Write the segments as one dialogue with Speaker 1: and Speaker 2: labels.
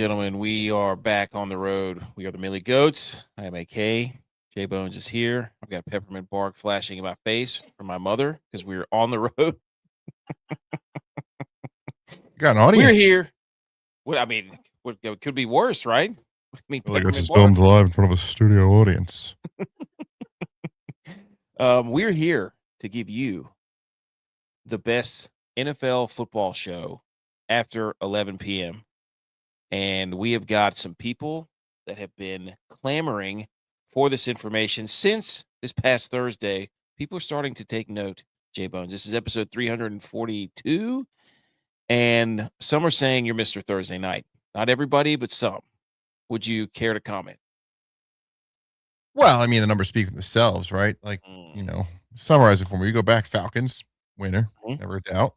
Speaker 1: gentlemen, we are back on the road. We are the Millie Goats. I am AK. JBonez is here. I've got peppermint bark flashing in my face from my mother because we are on the road.
Speaker 2: Got an
Speaker 1: We're
Speaker 2: audience.
Speaker 1: here. What it could be worse, right? I mean,
Speaker 2: Millie Goats is
Speaker 1: peppermint bark.
Speaker 2: filmed live in front of a studio audience.
Speaker 1: We're here to give you the best NFL football show after 11 p.m. And we have got some people that have been clamoring for this information since this past Thursday. People are starting to take note, JBonez. This is episode 342. And some are saying you're Mr. Thursday Night. Not everybody, but some. Would you care to comment?
Speaker 2: Well, I mean, the numbers speak for themselves, right? Like, summarize it for me. You go back, Falcons, winner, never a doubt.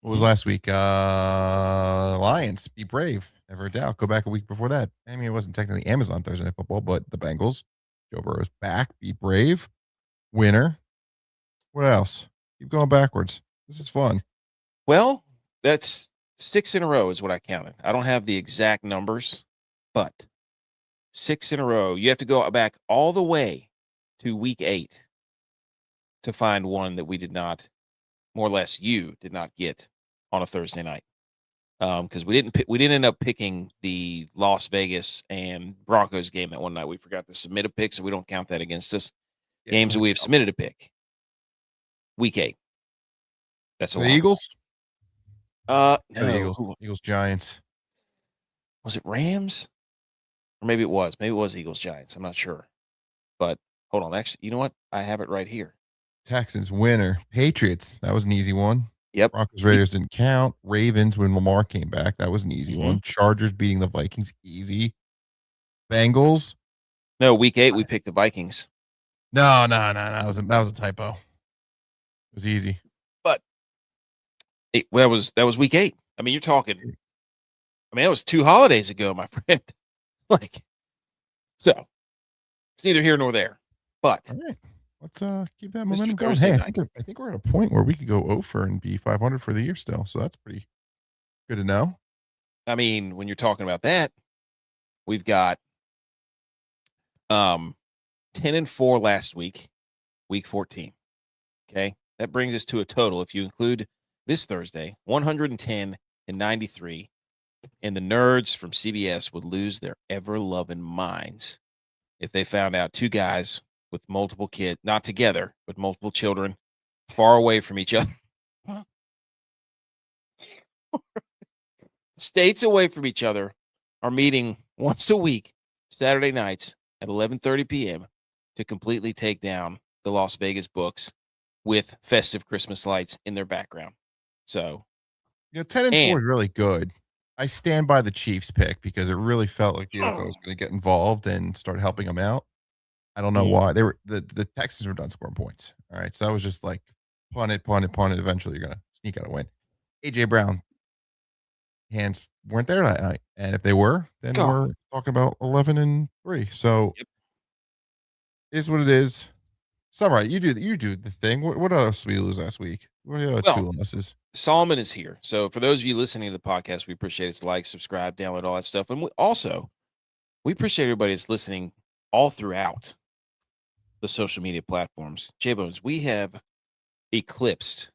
Speaker 2: What was last week? Lions, be brave, never a doubt. Go back a week before that. I mean, it wasn't technically Amazon Thursday Night Football, but the Bengals, Joe Burrow's back, be brave, winner. What else? Keep going backwards. This is fun.
Speaker 1: Well, that's 6 in a row is what I counted. I don't have the exact numbers, but 6 in a row. You have to go back all the way to week 8 to find one that we did not, more or less you did not get on a Thursday night. Because we didn't end up picking the Las Vegas and Broncos game that one night. We forgot to submit a pick, so we don't count that against us.
Speaker 2: Yeah,
Speaker 1: Games that we have submitted a pick. Week 8. That's a
Speaker 2: the
Speaker 1: lot.
Speaker 2: Eagles?
Speaker 1: No.
Speaker 2: Eagles, Giants.
Speaker 1: Was it Rams? Or maybe it was. Maybe it was Eagles, Giants. I'm not sure. But hold on. Actually, you know what? I have it right here.
Speaker 2: Texans, winner. Patriots, that was an easy one.
Speaker 1: Yep.
Speaker 2: Broncos, Raiders didn't count. Ravens, when Lamar came back, that was an easy
Speaker 1: Mm-hmm.
Speaker 2: one. Chargers beating the Vikings, easy. Bengals.
Speaker 1: No, week 8 we picked the Vikings.
Speaker 2: No. That was a typo. It was easy.
Speaker 1: But that was week 8. I mean, you're talking. I mean, that was 2 holidays ago, my friend. So it's neither here nor there. But
Speaker 2: all right, let's keep that momentum going.
Speaker 1: Thursday
Speaker 2: Hey,
Speaker 1: night.
Speaker 2: I think we're at a point where we could go over and be 500 for the year still. So that's pretty good to know.
Speaker 1: I mean, when you're talking about that, we've got 10-4 last week 14. Okay. That brings us to a total, if you include this Thursday, 110-93. And the nerds from CBS would lose their ever-loving minds if they found out 2 guys with multiple kids, not together, but multiple children, far away from each other, states away from each other, are meeting once a week, Saturday nights at 11:30 p.m. to completely take down the Las Vegas books with festive Christmas lights in their background. So,
Speaker 2: 10-4 is really good. I stand by the Chiefs pick because it really felt like the NFL was going to get involved and start helping them out. I don't know why. They were the Texans were done scoring points. All right. So that was just like punt it. Eventually you're gonna sneak out a win. AJ Brown hands weren't there that night. And if they were, then we're talking about 11-3. So it is what it is. Summarize. You do the thing. What else did we lose last week? What are the other 2 losses?
Speaker 1: Solomon is here. So for those of you listening to the podcast, we appreciate it. Like, subscribe, download, all that stuff. And we appreciate everybody that's listening all throughout the social media platforms. JBonez, we have eclipsed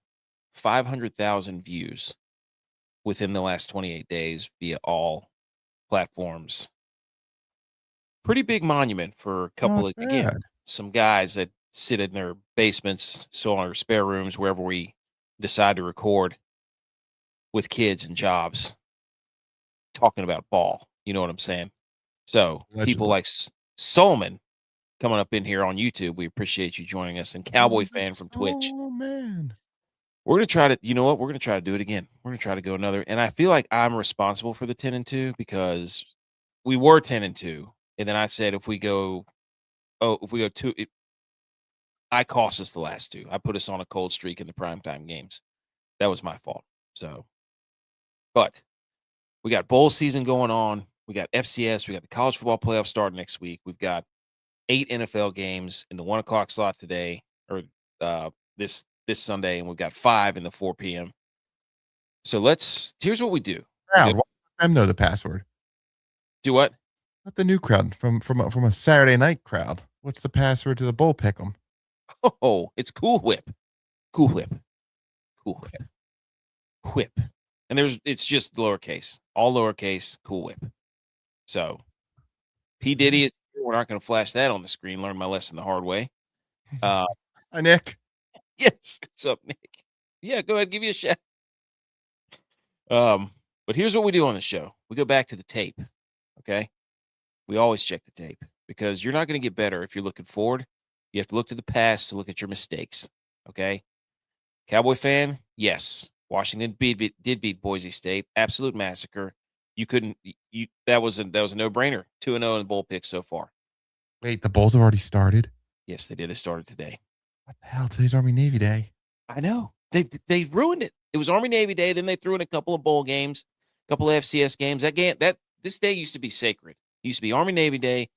Speaker 1: 500,000 views within the last 28 days via all platforms. Pretty big monument for a couple of, again, some guys that sit in their basements, so on our spare rooms, wherever we decide to record with kids and jobs, talking about ball. You know what I'm saying? So people like Solomon coming up in here on YouTube, we appreciate you joining us, and Cowboy Fan from Twitch.
Speaker 2: Oh, man.
Speaker 1: We're going to try to, you know what? We're going to try to do it again. We're going to try to go another. And I feel like I'm responsible for the 10-2 because we were 10-2. And then I said, if we go 2, I cost us the last 2. I put us on a cold streak in the primetime games. That was my fault. So, but we got bowl season going on. We got FCS. We got the college football playoff starting next week. We've got 8 NFL games in the 1 o'clock slot today, or this Sunday, and we've got 5 in the 4 p.m. So here's what we do.
Speaker 2: Let them know the password.
Speaker 1: Do what?
Speaker 2: Not the new crowd from a Saturday night crowd. What's the password to the bull pick'em?
Speaker 1: Oh, it's Cool Whip. Cool Whip. Cool Whip. Whip. And it's just lowercase. All lowercase, Cool Whip. So P. Diddy is here. We're not going to flash that on the screen. Learned my lesson the hard way.
Speaker 2: Hi, Nick.
Speaker 1: Yes. What's up, Nick? Yeah, go ahead. Give you a shout. But here's what we do on the show. We go back to the tape. Okay. We always check the tape because you're not going to get better if you're looking forward. You have to look to the past to look at your mistakes. Okay. Cowboy fan, yes. Washington did beat Boise State. Absolute massacre. You couldn't. That was a no-brainer. 2-0 in the bowl picks so far.
Speaker 2: Wait, the Bulls have already started?
Speaker 1: Yes, they did. They started today.
Speaker 2: What the hell? Today's Army Navy Day.
Speaker 1: I know. They ruined it. It was Army Navy Day. Then they threw in a couple of bowl games, a couple of FCS games. This day used to be sacred. It used to be Army Navy Day.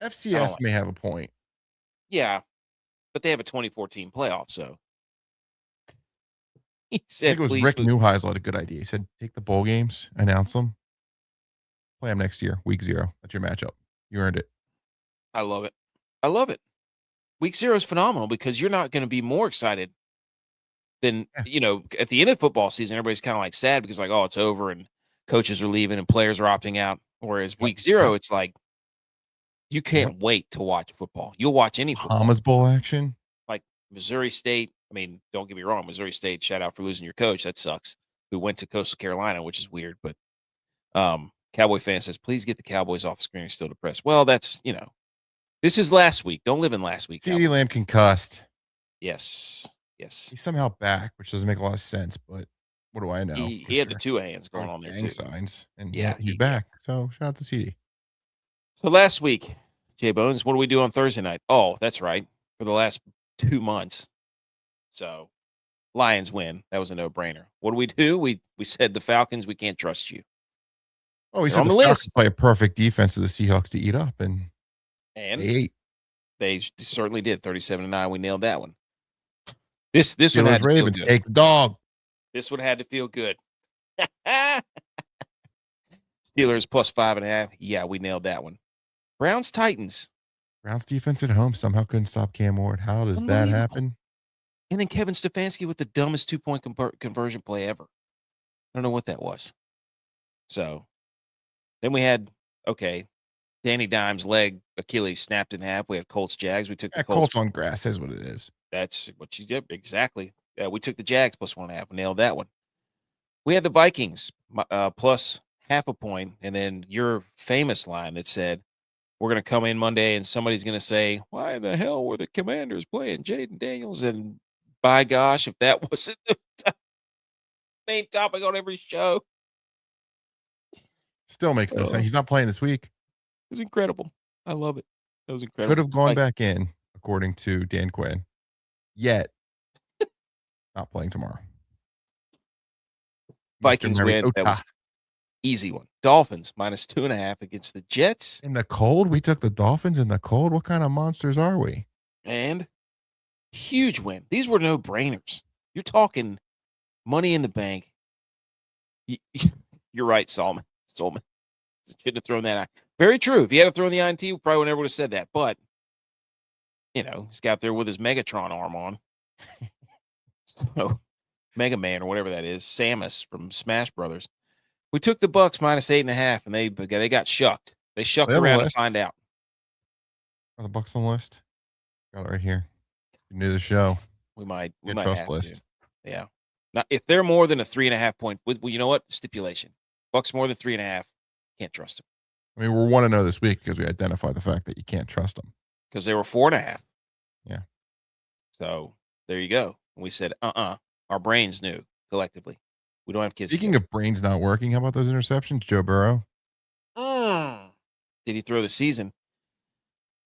Speaker 2: FCS may have a point.
Speaker 1: Yeah, but they have a 2014 playoff, so he said,
Speaker 2: I think it was Rick Neuheisel had a good idea. He said, take the bowl games, announce them, play them next year, week 0. That's your matchup. You earned it.
Speaker 1: I love it. I love it. Week 0 is phenomenal because you're not going to be more excited than, at the end of football season, everybody's kind of like sad because like, oh, it's over and coaches are leaving and players are opting out. Whereas week 0, it's like, you can't wait to watch football. You'll watch any football.
Speaker 2: Bahamas Bowl action.
Speaker 1: Like Missouri State. I mean, don't get me wrong. Missouri State, shout out for losing your coach. That sucks. Who went to Coastal Carolina, which is weird. But Cowboy fan says, please get the Cowboys off the screen. You're still depressed. Well, that's, this is last week. Don't live in last week.
Speaker 2: CeeDee Lamb concussed.
Speaker 1: Yes.
Speaker 2: He's somehow back, which doesn't make a lot of sense, but what do I know?
Speaker 1: He had the 2 hands going on there too.
Speaker 2: Signs, and he's back. So shout out to CD.
Speaker 1: So last week, JBonez, what do we do on Thursday night? Oh, that's right. For the last 2 months. So Lions win. That was a no-brainer. What do? We said the Falcons, we can't trust you.
Speaker 2: Oh, we said the Falcons play a perfect defense for the Seahawks to eat up, and they ate.
Speaker 1: They certainly did. 37-9. We nailed that one. This one had to
Speaker 2: Ravens
Speaker 1: feel good.
Speaker 2: take the dog.
Speaker 1: This one had to feel good. Steelers plus 5.5. Yeah, we nailed that one. Browns Titans.
Speaker 2: Browns defense at home somehow couldn't stop Cam Ward. How does that happen?
Speaker 1: And then Kevin Stefanski with the dumbest 2-point conversion play ever. I don't know what that was. So then we had, Danny Dimes' leg, Achilles snapped in half. We had Colts Jags. We took the
Speaker 2: Colts on grass is what it is.
Speaker 1: That's what you did. Exactly. We took the Jags plus 1.5. Nailed that one. We had the Vikings plus 0.5 point. And then your famous line that said, we're going to come in Monday and somebody's going to say, why the hell were the Commanders playing Jaden Daniels? And by gosh, if that wasn't the main topic on every show.
Speaker 2: Still makes no sense. He's not playing this week.
Speaker 1: It was incredible. I love it. It was incredible.
Speaker 2: Could have gone back in, according to Dan Quinn. Yet, not playing tomorrow.
Speaker 1: Vikings win. That was easy one. Dolphins minus 2.5 against the Jets.
Speaker 2: In the cold? We took the Dolphins in the cold? What kind of monsters are we?
Speaker 1: And huge win. These were no-brainers. You're talking money in the bank. You're right, Solomon. Shouldn't have thrown that out. Very true. If he had thrown the INT, we probably never would have said that. But, he's got there with his Megatron arm on. So, Mega Man or whatever that is. Samus from Smash Brothers. We took the Bucks minus 8.5, and they got shucked. They shucked around to find out.
Speaker 2: Are the Bucks on the list? Got it right here. You knew the show.
Speaker 1: We might
Speaker 2: trust
Speaker 1: have
Speaker 2: list.
Speaker 1: to. Yeah. Now, if they're more than a 3.5 point, well, you know what? Stipulation. Bucks more than 3.5. Can't trust them.
Speaker 2: I mean, we're 1-0 this week because we identified the fact that you can't trust them.
Speaker 1: Because they were 4.5.
Speaker 2: Yeah.
Speaker 1: So there you go. And we said, our brains knew collectively. We don't have kids.
Speaker 2: Speaking of brains not working, how about those interceptions, Joe Burrow?
Speaker 1: Did he throw the season?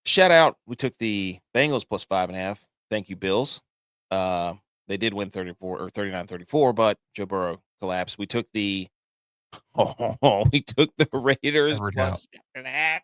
Speaker 1: Shout out. We took the Bengals plus 5.5. Thank you, Bills. They did win 39-34, but Joe Burrow collapsed. We took the Raiders plus 7.5.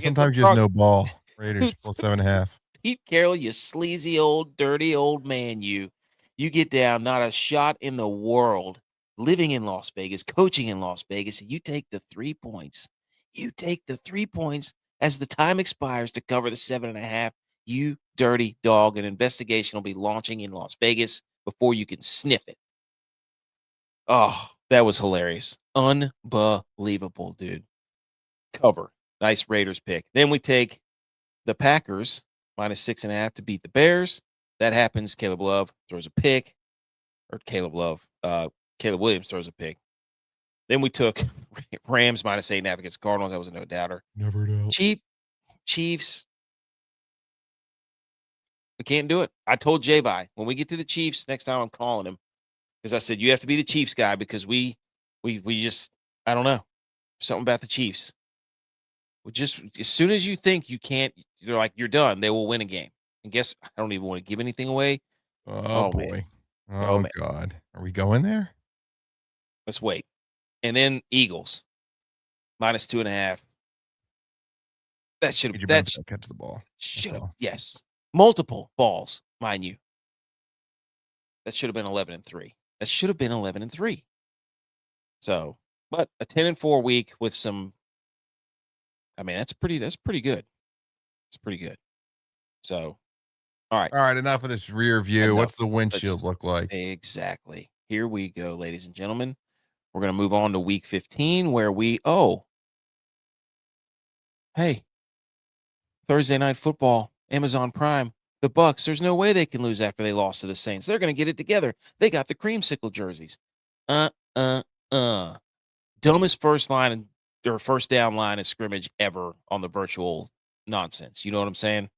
Speaker 2: Sometimes you just no ball. Raiders plus 7.5.
Speaker 1: Pete Carroll, you sleazy old, dirty old man, you get down. Not a shot in the world living in Las Vegas, coaching in Las Vegas, and you take the 3 points. You take the 3 points as the time expires to cover the 7.5. You dirty dog. An investigation will be launching in Las Vegas before you can sniff it. Oh, that was hilarious. Unbelievable, dude. Cover. Nice Raiders pick. Then we take the Packers -6.5 to beat the Bears. That happens. Caleb Love throws a pick. Or Caleb Williams throws a pick. Then we took Rams -8.5 against Cardinals. That was a no doubter.
Speaker 2: Never doubt.
Speaker 1: Chiefs. We can't do it. I told J-Vi, when we get to the Chiefs next time, I'm calling him because I said you have to be the Chiefs guy because we just, I don't know, something about the Chiefs. We just, as soon as you think you can't, they're like, you're done. They will win a game. And guess I don't even want to give anything away.
Speaker 2: Oh
Speaker 1: Man.
Speaker 2: boy.
Speaker 1: Oh,
Speaker 2: Oh
Speaker 1: man.
Speaker 2: God. Are we going there?
Speaker 1: Let's wait. And then Eagles -2.5. That should
Speaker 2: Adrian
Speaker 1: that
Speaker 2: Brown's gonna catch the ball.
Speaker 1: should have,
Speaker 2: all.
Speaker 1: yes, multiple balls, mind you. That should have been 11-3. That should have been 11-3. So, but a 10-4 week with some, I mean, that's pretty good. It's pretty good. So, all right.
Speaker 2: All right, enough of this rear view.
Speaker 1: Enough.
Speaker 2: What's the windshield look like?
Speaker 1: Exactly. Here we go, ladies and gentlemen. We're going to move on to week 15 where hey, Thursday Night Football, Amazon Prime, the Bucks. There's no way they can lose after they lost to the Saints. They're going to get it together. They got the creamsicle jerseys. Dumbest first down line of scrimmage ever on the virtual nonsense. You know what I'm saying?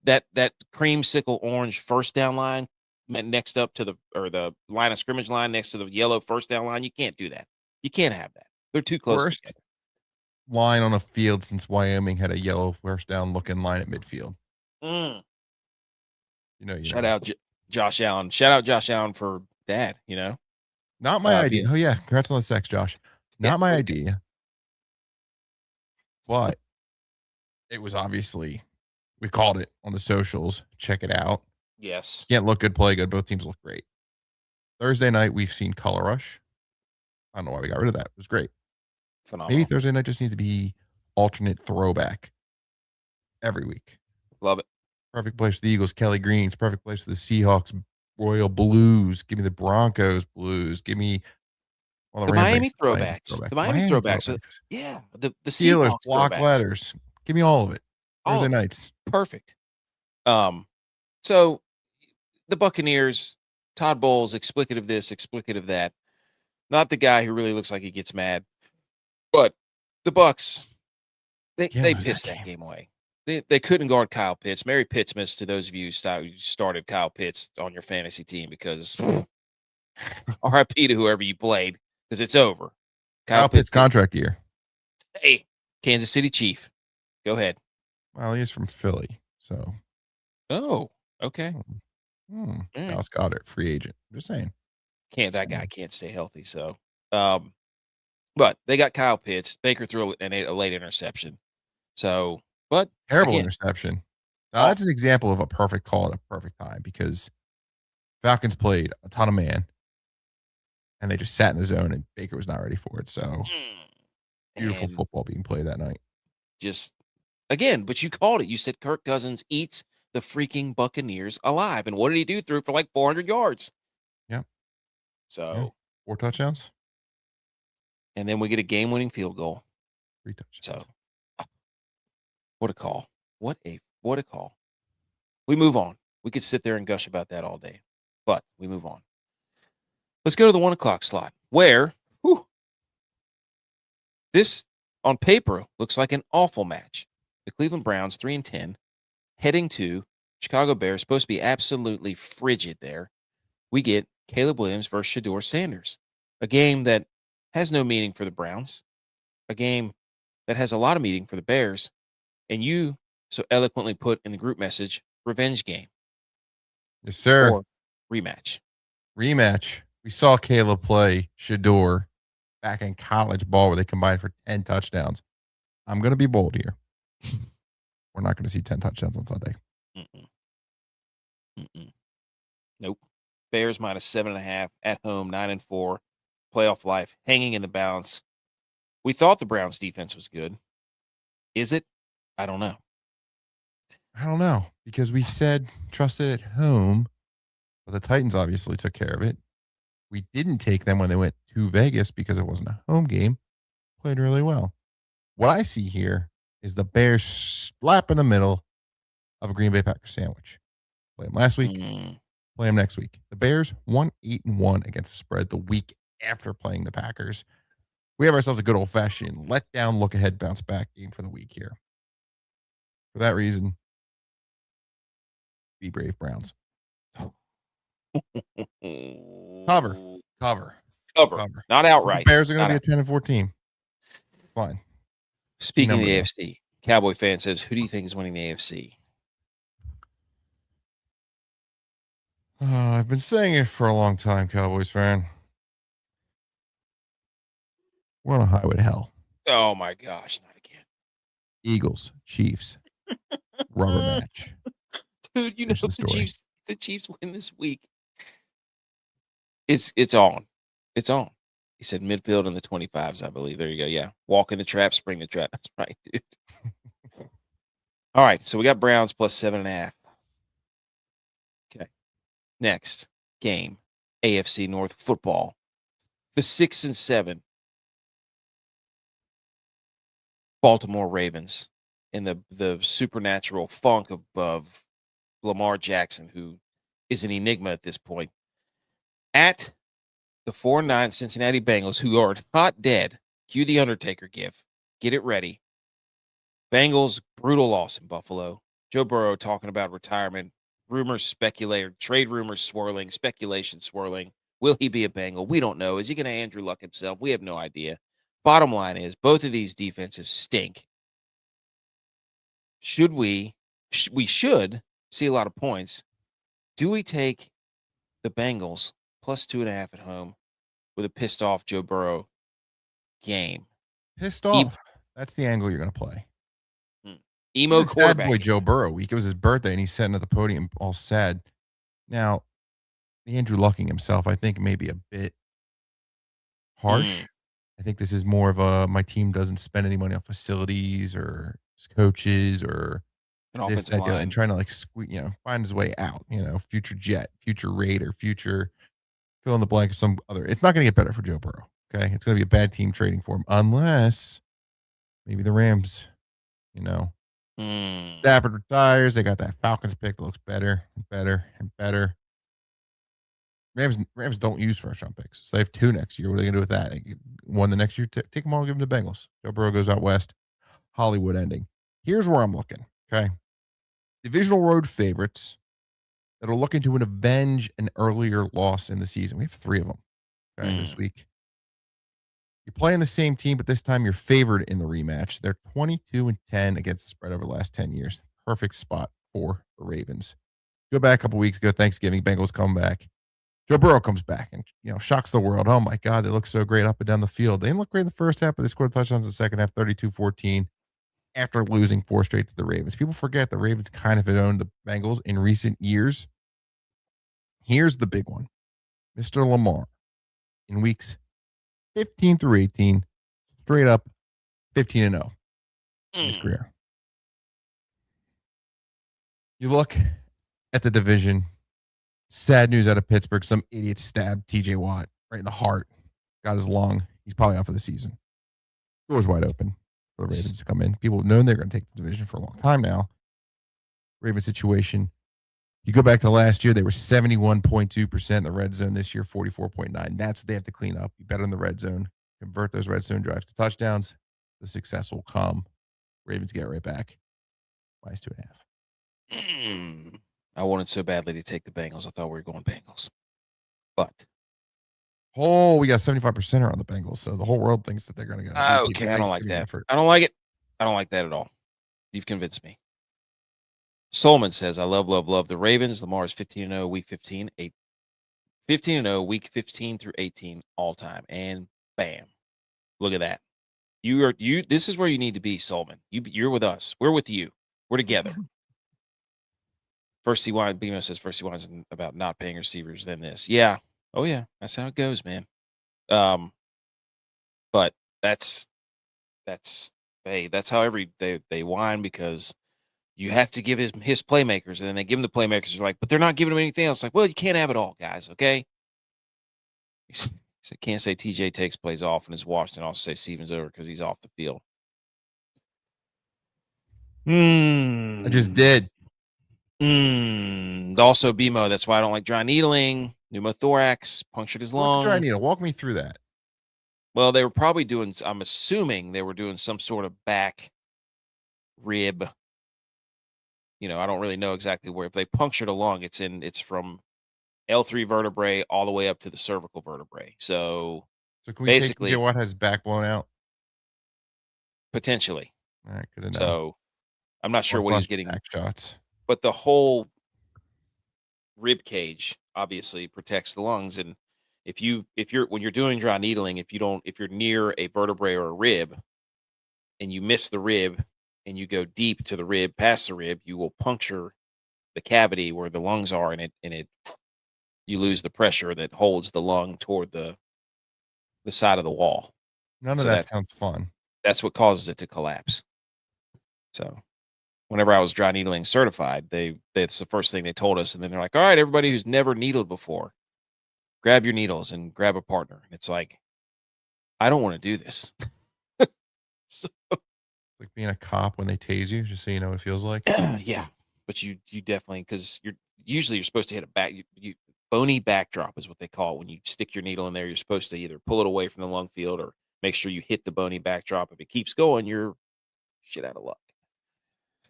Speaker 1: That creamsicle orange first down line next up to the line of scrimmage line next to the yellow first down line. You can't do that. You can't have that. They're too close
Speaker 2: Worst
Speaker 1: together.
Speaker 2: line on a field since Wyoming had a yellow first down looking line at midfield.
Speaker 1: Shout out Josh Allen. Shout out Josh Allen for that,
Speaker 2: Not my idea. Oh yeah, congrats on the sex, Josh. Not my idea. But it was obviously, we called it on the socials. Check it out.
Speaker 1: Yes.
Speaker 2: Can't look good, play good. Both teams look great. Thursday night, we've seen Color Rush. I don't know why we got rid of that. It was great.
Speaker 1: Phenomenal.
Speaker 2: Maybe Thursday night just needs to be alternate throwback every week.
Speaker 1: Love it.
Speaker 2: Perfect place for the Eagles, Kelly Greens. Perfect place for the Seahawks, Royal Blues. Give me the Broncos Blues. Give me
Speaker 1: the Miami throwbacks. The Miami throwbacks. Yeah. The
Speaker 2: Steelers,
Speaker 1: Seahawks
Speaker 2: block
Speaker 1: throwbacks.
Speaker 2: letters. Give me all of it. Thursday nights.
Speaker 1: Perfect. So the Buccaneers, Todd Bowles, explicative this, explicative that. Not the guy who really looks like he gets mad. But the Bucks, they pissed that game away. They couldn't guard Kyle Pitts. Mary Pittsmas, to those of you who started Kyle Pitts on your fantasy team, because RIP to whoever you played, because it's over.
Speaker 2: Kyle Pitts contract year.
Speaker 1: Hey, Kansas City Chief. Go ahead.
Speaker 2: Well, he's from Philly, so.
Speaker 1: Oh, okay.
Speaker 2: Dallas Goedert, free agent. I'm just saying.
Speaker 1: That guy can't stay healthy, so. But they got Kyle Pitts. Baker threw a late interception. So, but
Speaker 2: terrible interception. Now, that's an example of a perfect call at a perfect time because Falcons played a ton of man and they just sat in the zone and Baker was not ready for it. So beautiful football being played that night.
Speaker 1: Just again, but you called it. You said Kirk Cousins eats the freaking Buccaneers alive. And what did he do? Threw for like 400 yards.
Speaker 2: Yeah.
Speaker 1: So
Speaker 2: 4 touchdowns.
Speaker 1: And then we get a game-winning field goal.
Speaker 2: 3 touchdowns.
Speaker 1: So what a call. What a call. We move on. We could sit there and gush about that all day, but we move on. Let's go to the 1 o'clock slot where this on paper looks like an awful match. The Cleveland Browns 3-10 heading to Chicago Bears, supposed to be absolutely frigid there. We get Caleb Williams versus Shedeur Sanders, a game that has no meaning for the Browns, a game that has a lot of meaning for the Bears, and you so eloquently put in the group message, revenge game.
Speaker 2: Yes, sir.
Speaker 1: Or rematch.
Speaker 2: We saw Caleb play Shedeur back in college ball where they combined for 10 touchdowns. I'm going to be bold here. We're not going to see 10 touchdowns on Sunday.
Speaker 1: Nope. Bears -7.5 at home, 9-4. playoff life hanging in the balance. We thought the Browns defense was good. Is it? I don't know.
Speaker 2: I don't know because we said trust it at home, but the Titans obviously took care of it. We didn't take them when they went to Vegas because it wasn't a home game. Played really well. What I see here is the Bears slap in the middle of a Green Bay Packers sandwich. Play them last week, play them next week. The Bears won 8-1 against the spread the week after playing the Packers. We have ourselves a good old-fashioned let-down, look-ahead, bounce-back game for the week here. For that reason, be brave, Browns. Cover.
Speaker 1: Not outright.
Speaker 2: The Bears are going to be a 10-4 team. It's fine.
Speaker 1: Speaking of the AFC, Cowboy fan says, who do you think is winning the AFC?
Speaker 2: I've been saying it for a long time, Cowboys fan. We're on a highway to hell.
Speaker 1: Oh, my gosh. Not again.
Speaker 2: Eagles, Chiefs, rubber match.
Speaker 1: Dude, you know the Chiefs win this week. It's on. It's on. He said midfield in the 25s, I believe. There you go. Yeah. Walk in the trap, spring the trap. That's right, dude. All right. So we got Browns plus 7.5. Okay. Next game, AFC North football. The 6 and 7 Baltimore Ravens in the supernatural funk of Lamar Jackson, who is an enigma at this point, at the 4-9 Cincinnati Bengals, who are not dead. Cue the Undertaker gif. Get it ready. Bengals, brutal loss in Buffalo. Joe Burrow talking about retirement. Rumors speculated, trade rumors swirling, speculation swirling. Will he be a Bengal? We don't know. Is he going to Andrew Luck himself? We have no idea. Bottom line is, both of these defenses stink. We should see a lot of points. Do we take the Bengals plus 2.5 at home with a pissed off Joe Burrow game?
Speaker 2: Pissed off. That's the angle you're going to play.
Speaker 1: Emo quarterback.
Speaker 2: Sad boy Joe Burrow week. It was his birthday, and he's sitting at the podium all sad. Now, Andrew Lucking himself, I think, may be a bit harsh. I think this is more of a my team doesn't spend any money on facilities or coaches or
Speaker 1: an offensive line,
Speaker 2: and trying to find his way out. Future Jet, future Raider, future fill in the blank of some other. It's not going to get better for Joe Burrow. Okay, it's going to be a bad team trading for him unless maybe the Rams. Stafford retires. They got that Falcons pick that looks better and better and better. Rams don't use first round picks, so they have 2 next year. What are they gonna do with that? One the next year, take them all, and give them to Bengals. Joe Burrow goes out west. Hollywood ending. Here's where I'm looking. Okay, divisional road favorites that are looking to avenge an earlier loss in the season. We have 3 of them. Okay, this week. You're playing the same team, but this time you're favored in the rematch. They're 22-10 against the spread over the last 10 years. Perfect spot for the Ravens. Go back a couple weeks ago, Thanksgiving, Bengals come back. Joe Burrow comes back and shocks the world. Oh my God, they look so great up and down the field. They didn't look great in the first half, but they scored touchdowns in the second half, 32-14, after losing 4 straight to the Ravens. People forget the Ravens kind of had owned the Bengals in recent years. Here's the big one. Mr. Lamar in weeks 15 through 18, straight up 15-0 in his career. You look at the division. Sad news out of Pittsburgh. Some idiot stabbed TJ Watt right in the heart. Got his lung. He's probably out for the season. Door's wide open for the Ravens to come in. People have known they're going to take the division for a long time now. Ravens situation. You go back to last year, they were 71.2% in the red zone. This year, 44.9%. That's what they have to clean up. Be better in the red zone. Convert those red zone drives to touchdowns. The success will come. Ravens get right back. -2.5.
Speaker 1: I wanted so badly to take the Bengals. I thought we were going Bengals. But.
Speaker 2: We got 75% on the Bengals, so the whole world thinks that they're going to get
Speaker 1: okay, I don't like that. I don't like it. I don't like that at all. You've convinced me. Solomon says, I love the Ravens. Lamar is 15-0, week 15, 15-0, week 15 through 18, all time. And bam. Look at that. This is where you need to be, Solomon. You're with us. We're with you. We're together. First C1, BMO says first C1 is about not paying receivers than this. Yeah. Oh, yeah. That's how it goes, man. But that's hey, that's how they whine because you have to give his playmakers, and then they give him the playmakers. They're like, but they're not giving him anything else. Like, well, you can't have it all, guys. Okay. He said, can't say TJ takes plays off and is washed, and also say Stevens over because he's off the field.
Speaker 2: I just did.
Speaker 1: Also, BMO. That's why I don't like dry needling. Pneumothorax punctured his
Speaker 2: What's a dry
Speaker 1: lung.
Speaker 2: needle? Walk me through that.
Speaker 1: Well, they were probably doing. I'm assuming they were doing some sort of back rib. I don't really know exactly where. If they punctured a lung, it's from L3 vertebrae all the way up to the cervical vertebrae. So
Speaker 2: can we say TJ
Speaker 1: basically,
Speaker 2: Watt has his back blown out?
Speaker 1: potentially.
Speaker 2: All right, good to know.
Speaker 1: So I'm not sure
Speaker 2: Lost a
Speaker 1: what he was
Speaker 2: bunch of
Speaker 1: getting,
Speaker 2: back shots.
Speaker 1: but the whole rib cage obviously protects the lungs. And when you're doing dry needling, if you're near a vertebrae or a rib and you miss the rib and you go deep to the rib, past the rib, you will puncture the cavity where the lungs are, and you lose the pressure that holds the lung toward the side of the wall.
Speaker 2: None of
Speaker 1: So
Speaker 2: that sounds fun.
Speaker 1: that's what causes it to collapse. So whenever I was dry needling certified, that's the first thing they told us. And then they're like, all right, everybody who's never needled before, grab your needles and grab a partner. And it's like, I don't want to do this. So,
Speaker 2: Like being a cop when they tase you, just so you know what it feels like.
Speaker 1: yeah, but you definitely, because you're supposed to hit a back, bony backdrop is what they call it. When you stick your needle in there, you're supposed to either pull it away from the lung field or make sure you hit the bony backdrop. If it keeps going, you're shit out of luck.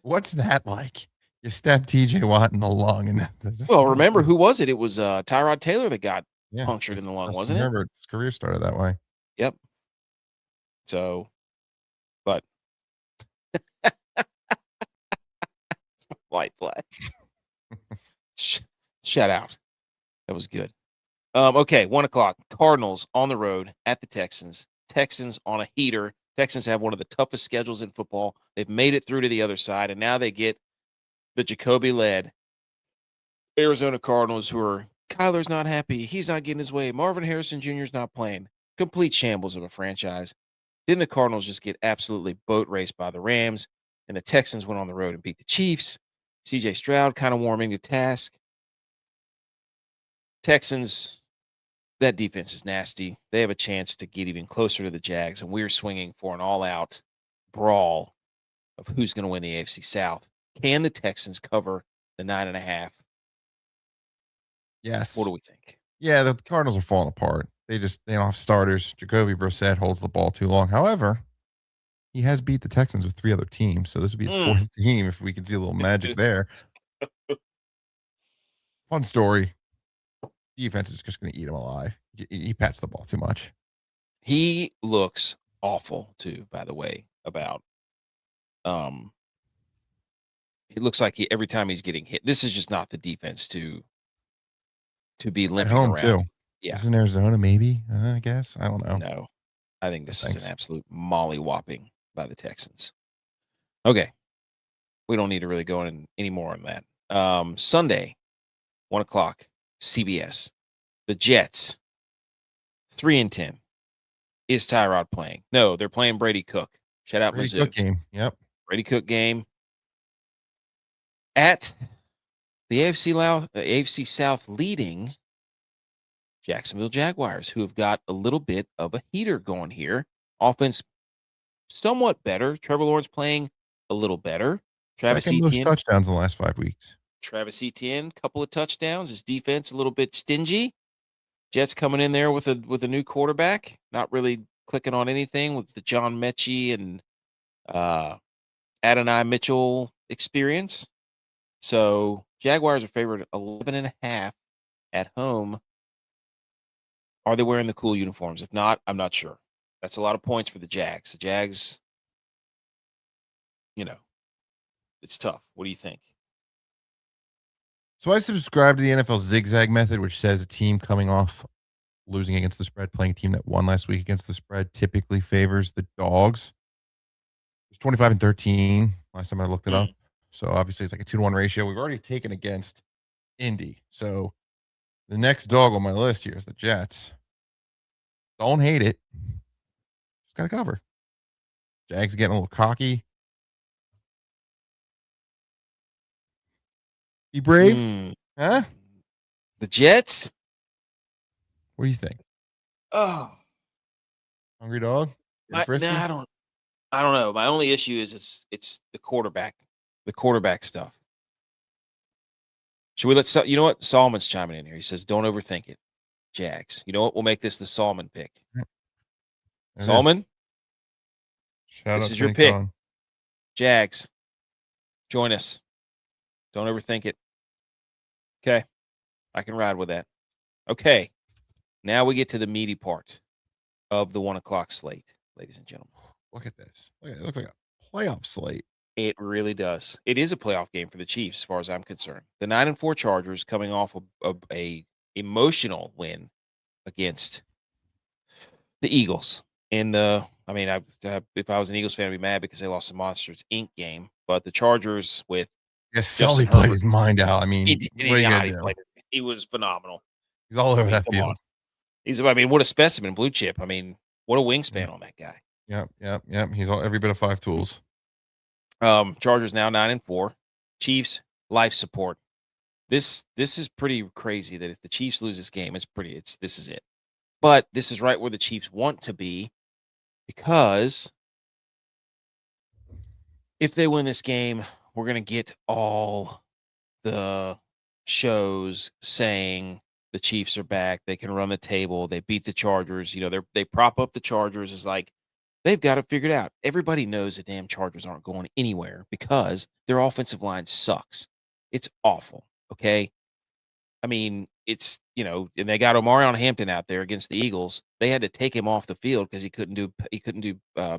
Speaker 2: What's that like? You stab TJ Watt in the lung, and
Speaker 1: Well, remember who was it? It was Tyrod Taylor that got
Speaker 2: yeah,
Speaker 1: punctured in the lung,
Speaker 2: Justin
Speaker 1: wasn't it?
Speaker 2: Herbert's career started that way.
Speaker 1: Yep. So, but white flags. Shout out. That was good. Okay, 1:00. Cardinals on the road at the Texans. Texans on a heater. Texans have one of the toughest schedules in football. They've made it through to the other side, and now they get the Jacoby-led Arizona Cardinals, who are Kyler's not happy. He's not getting his way. Marvin Harrison Jr. is not playing. Complete shambles of a franchise. Didn't the Cardinals just get absolutely boat raced by the Rams? And the Texans went on the road and beat the Chiefs. CJ Stroud kind of warming to task. Texans, that defense is nasty. They have a chance to get even closer to the Jags, and we're swinging for an all-out brawl of who's going to win the AFC South. Can the Texans cover the 9.5?
Speaker 2: Yes.
Speaker 1: What do we think?
Speaker 2: Yeah, the Cardinals are falling apart. They don't have starters. Jacoby Brissett holds the ball too long. However, he has beat the Texans with 3 other teams, so this would be his 4th team if we could see a little magic there. Fun story. Defense is just going to eat him alive. He pats the ball too much.
Speaker 1: He looks awful too, by the way, about it looks like every time he's getting hit. This is just not the defense to be limping
Speaker 2: At home
Speaker 1: around.
Speaker 2: too.
Speaker 1: Yeah.
Speaker 2: This is in Arizona, maybe. I guess. I don't know.
Speaker 1: No. I think this is an absolute molly-whopping by the Texans. Okay. We don't need to really go in any more on that. Sunday, 1:00, CBS. The Jets, 3-10. Is Tyrod playing? No, they're playing Brady Cook. Shout out
Speaker 2: Brady
Speaker 1: Mizzou.
Speaker 2: Cook game. Yep.
Speaker 1: Brady Cook game at the AFC South leading Jacksonville Jaguars, who have got a little bit of a heater going here. Offense somewhat better. Trevor Lawrence playing a little better. Travis
Speaker 2: Second most
Speaker 1: Etienne,
Speaker 2: touchdowns in the last 5 weeks.
Speaker 1: Travis Etienne, couple of touchdowns. His defense a little bit stingy. Jets coming in there with a new quarterback, not really clicking on anything with the John Mechie and Adonai Mitchell experience. So Jaguars are favored 11.5 at home. Are they wearing the cool uniforms? If not, I'm not sure. That's a lot of points for the Jags. The Jags, it's tough. What do you think?
Speaker 2: So I subscribe to the NFL zigzag method, which says a team coming off losing against the spread, playing a team that won last week against the spread, typically favors the dogs. It's 25-13 last time I looked it up. So obviously it's like a 2-to-1 ratio. We've already taken against Indy. So the next dog on my list here is the Jets. Don't hate it. Just got to cover. Jags getting a little cocky. Be brave. Huh?
Speaker 1: The Jets?
Speaker 2: What do you think?
Speaker 1: Oh.
Speaker 2: Hungry dog?
Speaker 1: I don't know. My only issue is it's the quarterback stuff. Should we you know what? Solomon's chiming in here. He says, don't overthink it. Jags. You know what? We'll make this the Solomon pick. Solomon? This is your pick. Jags. Join us. Don't overthink it. Okay. I can ride with that. Okay. Now we get to the meaty part of the 1 o'clock slate, ladies and gentlemen.
Speaker 2: Look at this. It looks like a playoff slate.
Speaker 1: It really does. It is a playoff game for the Chiefs, as far as I'm concerned. The 9-4 Chargers coming off of a emotional win against the Eagles. If I was an Eagles fan, I'd be mad because they lost the Monsters Inc. game. But the Chargers with
Speaker 2: Sully played his mind out. I mean,
Speaker 1: he was phenomenal.
Speaker 2: He's all over that field.
Speaker 1: What a specimen, blue chip. What a wingspan on that guy.
Speaker 2: Yep. He's every bit of 5 tools.
Speaker 1: Chargers now 9-4. Chiefs life support. This is pretty crazy that if the Chiefs lose this game, this is it. But this is right where the Chiefs want to be, because if they win this game, we're going to get all the shows saying the Chiefs are back. They can run the table. They beat the Chargers. They prop up the Chargers as like they've got it figured out. Everybody knows the damn Chargers aren't going anywhere because their offensive line sucks. It's awful. Okay. It's, and they got Omarion Hampton out there against the Eagles. They had to take him off the field because he couldn't do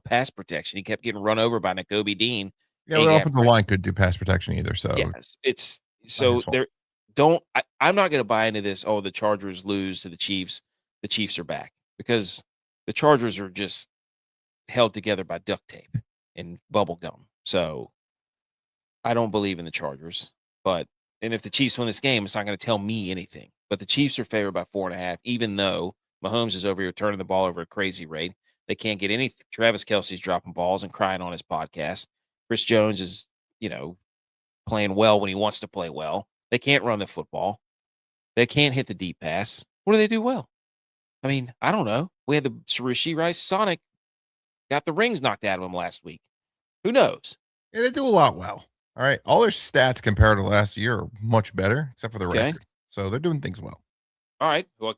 Speaker 1: pass protection. He kept getting run over by Nakobe Dean.
Speaker 2: Yeah, the offensive line couldn't do pass protection either. So
Speaker 1: yes, I'm not going to buy into this. Oh, the Chargers lose to the Chiefs. The Chiefs are back, because the Chargers are just held together by duct tape and bubble gum. So I don't believe in the Chargers. And if the Chiefs win this game, it's not going to tell me anything. But the Chiefs are favored by 4.5, even though Mahomes is over here turning the ball over at a crazy rate. They can't get any. Travis Kelce's dropping balls and crying on his podcast. Chris Jones is, playing well when he wants to play well. They can't run the football. They can't hit the deep pass. What do they do well? I don't know. We had the Rasheed Rice Sonic got the rings knocked out of him last week. Who knows?
Speaker 2: Yeah, they do a lot well. All right. All their stats compared to last year are much better, except for the record. So they're doing things well.
Speaker 1: All right. Well,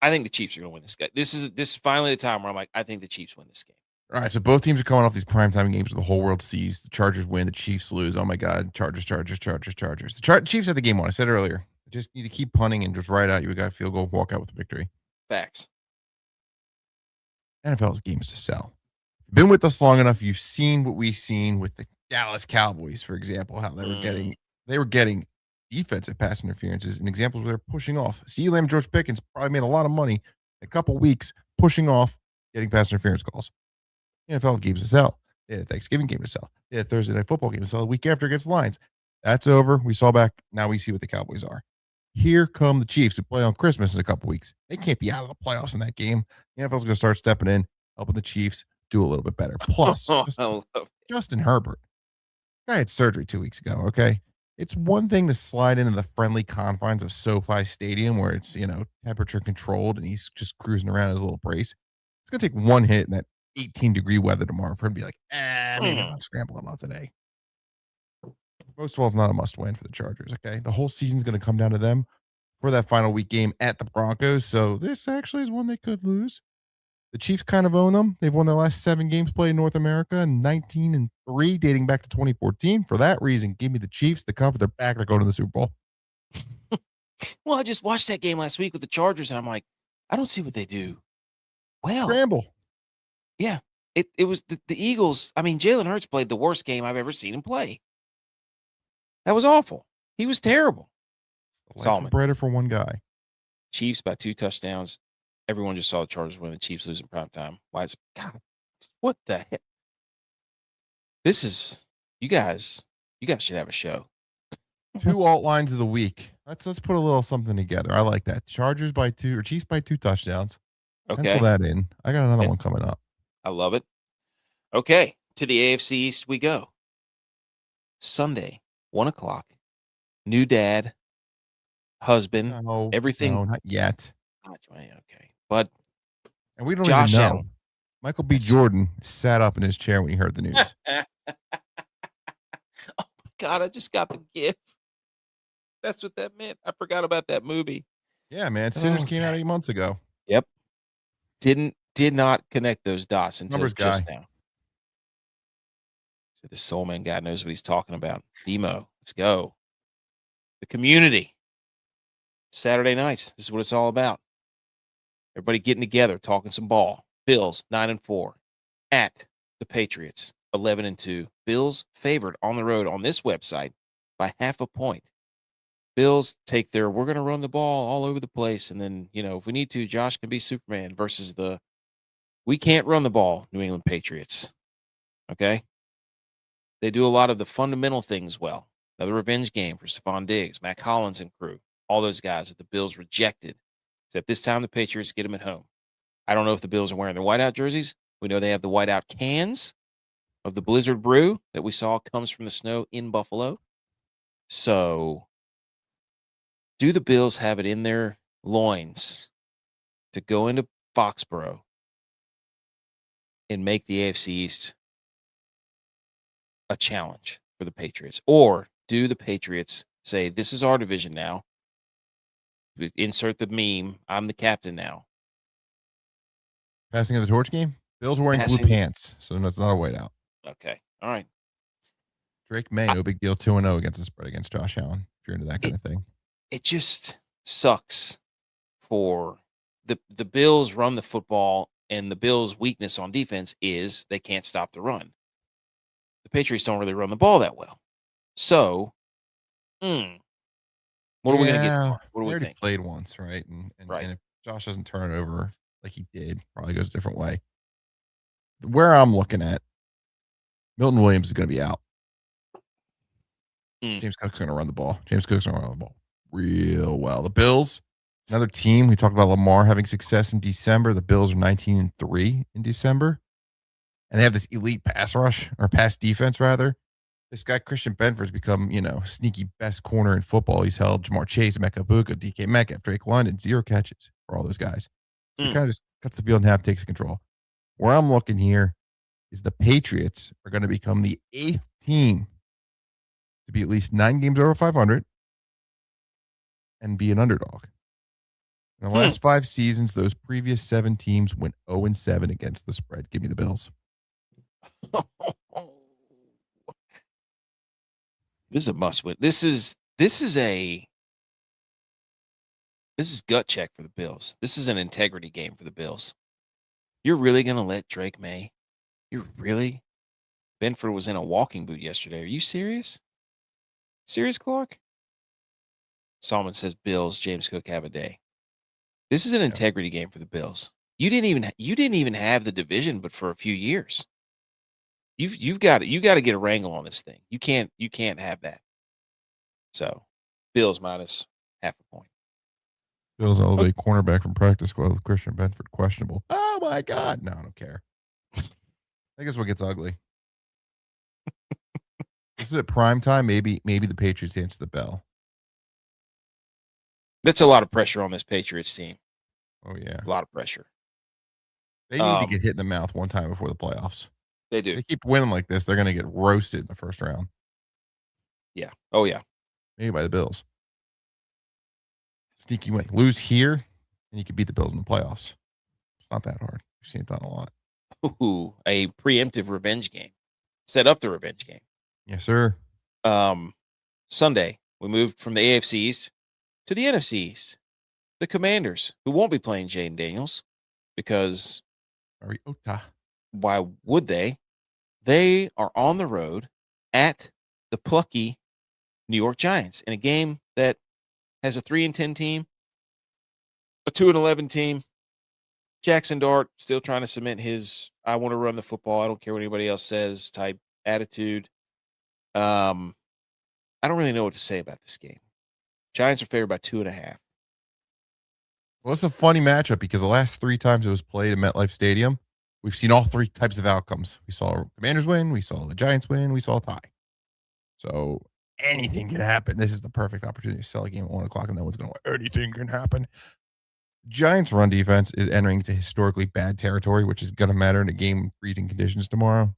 Speaker 1: I think the Chiefs are going to win this game. This is finally the time where I'm like, I think the Chiefs win this game.
Speaker 2: All right. So both teams are coming off these primetime games where the whole world sees. The Chargers win. The Chiefs lose. Oh, my God. Chargers. The Chiefs had the game won. I said earlier. Just need to keep punting and just ride out. You got a field goal, walk out with a victory.
Speaker 1: Facts.
Speaker 2: NFL's games to sell. Been with us long enough. You've seen what we've seen with the Dallas Cowboys, for example, how they were getting defensive pass interferences and examples where they're pushing off. CeeDee Lamb and George Pickens probably made a lot of money in a couple weeks pushing off, getting pass interference calls. NFL games to sell. They had a Thanksgiving game to sell. They had a Thursday night football game to sell the week after against the Lions. That's over. We saw back. Now we see what the Cowboys are. Here come the Chiefs who play on Christmas in a couple weeks. They can't be out of the playoffs in that game. The NFL's going to start stepping in, helping the Chiefs do a little bit better. Plus, Justin Herbert. Guy had surgery 2 weeks ago, okay? It's one thing to slide into the friendly confines of SoFi Stadium where it's, temperature controlled and he's just cruising around in his little brace. It's going to take one hit in that 18-degree weather tomorrow for him to be like, maybe I'm not scrambling on today. Most of all, it's not a must-win for the Chargers, okay? The whole season's going to come down to them for that final week game at the Broncos, so this actually is one they could lose. The Chiefs kind of own them. They've won their last 7 games played in North America, 19-3, dating back to 2014. For that reason, give me the Chiefs. The cover, they're back. They're going to the Super Bowl.
Speaker 1: Well, I just watched that game last week with the Chargers, and I'm like, I don't see what they do well.
Speaker 2: Scramble.
Speaker 1: Yeah. It was the Eagles. Jalen Hurts played the worst game I've ever seen him play. That was awful. He was terrible.
Speaker 2: Solomon. Brighter for one guy.
Speaker 1: Chiefs by 2 touchdowns. Everyone just saw the Chargers win. The Chiefs lose in prime time. God, what the heck? This is, you guys should have a show.
Speaker 2: 2 alt lines of the week. Let's put a little something together. I like that. Chargers by 2 or Chiefs by 2 touchdowns. Pencil
Speaker 1: Okay.
Speaker 2: that in. I got another one coming up.
Speaker 1: I love it. Okay. To the AFC East we go. Sunday, 1:00. New dad, husband, everything.
Speaker 2: No, not yet.
Speaker 1: Okay. But
Speaker 2: And we don't even
Speaker 1: Josh
Speaker 2: know.
Speaker 1: Allen.
Speaker 2: Michael B.
Speaker 1: Yes.
Speaker 2: Jordan sat up in his chair when he heard the news.
Speaker 1: Oh my God, I just got the gift. That's what that meant. I forgot about that movie.
Speaker 2: Yeah, man. Sinners came out 8 months ago.
Speaker 1: Yep. Did not connect those dots until
Speaker 2: Numbers
Speaker 1: just
Speaker 2: guy.
Speaker 1: now. So the soul man guy knows what he's talking about. Demo, let's go. The community. Saturday nights. This is what it's all about. Everybody getting together, talking some ball. Bills 9-4 at the Patriots 11-2. Bills favored on the road on this website by 0.5 point. Bills take their we're going to run the ball all over the place, and then if we need to, Josh can be Superman versus the we can't run the ball New England Patriots. Okay, they do a lot of the fundamental things well. Another revenge game for Stephon Diggs, Matt Collins, and crew. All those guys that the Bills rejected. Except this time the Patriots get them at home. I don't know if the Bills are wearing their whiteout jerseys. We know they have the whiteout cans of the Blizzard Brew that we saw comes from the snow in Buffalo. So, do the Bills have it in their loins to go into Foxborough and make the AFC East a challenge for the Patriots? Or do the Patriots say, this is our division now? Insert the meme, I'm the captain now.
Speaker 2: Passing of the torch game? Bill's wearing blue pants, so it's not a whiteout.
Speaker 1: Okay. All right.
Speaker 2: Drake May, no big deal, 2-0 against the spread against Josh Allen, if you're into that kind of thing.
Speaker 1: It just sucks for the Bills run the football, and the Bills' weakness on defense is they can't stop the run. The Patriots don't really run the ball that well. So, what are we going to get tomorrow? What do
Speaker 2: they
Speaker 1: we
Speaker 2: already
Speaker 1: think?
Speaker 2: played once, right? And if Josh doesn't turn it over like he did, probably goes a different way. Where I'm looking at, Milton Williams is going to be out. James Cook's going to run the ball. James Cook's going to run the ball real well. The Bills, another team. We talked about Lamar having success in December. The Bills are 19-3 in December. And they have this elite pass rush, or pass defense, rather. This guy, Christian Benford's become, sneaky best corner in football. He's held Jamar Chase, Mecca Buka, DK Metcalf, Drake London, 0 catches for all those guys. So he kind of just cuts the field in half, takes control. Where I'm looking here is the Patriots are going to become the 8th team to be at least 9 games over 500 and be an underdog. In the last 5 seasons, those previous 7 teams went 0-7 against the spread. Give me the Bills.
Speaker 1: This is a must win. This is gut check for the Bills. This is an integrity game for the Bills. You're really going to let Drake May? You're really? Benford was in a walking boot yesterday. Are you serious? Serious, Clark? Solomon says Bills, James Cook have a day. This is an integrity game for the Bills. You didn't even have the division, but for a few years. You got to get a wrangle on this thing. You can't have that. So, Bills minus 0.5 point.
Speaker 2: Bills elevate cornerback from practice squad with Christian Benford questionable. Oh my God! No, I don't care. I guess what gets ugly. This is at prime time. Maybe the Patriots answer the bell.
Speaker 1: That's a lot of pressure on this Patriots team.
Speaker 2: Oh yeah,
Speaker 1: a lot of pressure.
Speaker 2: They need to get hit in the mouth one time before the playoffs.
Speaker 1: They do.
Speaker 2: They keep winning like this, they're going to get roasted in the first round.
Speaker 1: Yeah. Oh yeah.
Speaker 2: Maybe by the Bills. Sneaky win. Lose here, and you can beat the Bills in the playoffs. It's not that hard. We've seen it done a lot.
Speaker 1: Ooh, a preemptive revenge game. Set up the revenge game.
Speaker 2: Yes, sir.
Speaker 1: Sunday, we moved from the AFC East to the NFC East. The Commanders, who won't be playing Jaden Daniels, because why would they? They are on the road at the plucky New York Giants in a game that has a 3-10 team, a 2-11 team. Jackson Dart still trying to cement his I want to run the football, I don't care what anybody else says type attitude. I don't really know what to say about this game. Giants are favored by 2.5.
Speaker 2: Well, it's a funny matchup because the last 3 times it was played at MetLife Stadium, we've seen all 3 types of outcomes. We saw Commanders win, we saw the Giants win, we saw a tie. So anything can happen. This is the perfect opportunity to sell a game at 1:00 and no one's going to win. Anything can happen. Giants' run defense is entering into historically bad territory, which is going to matter in a game in freezing conditions tomorrow.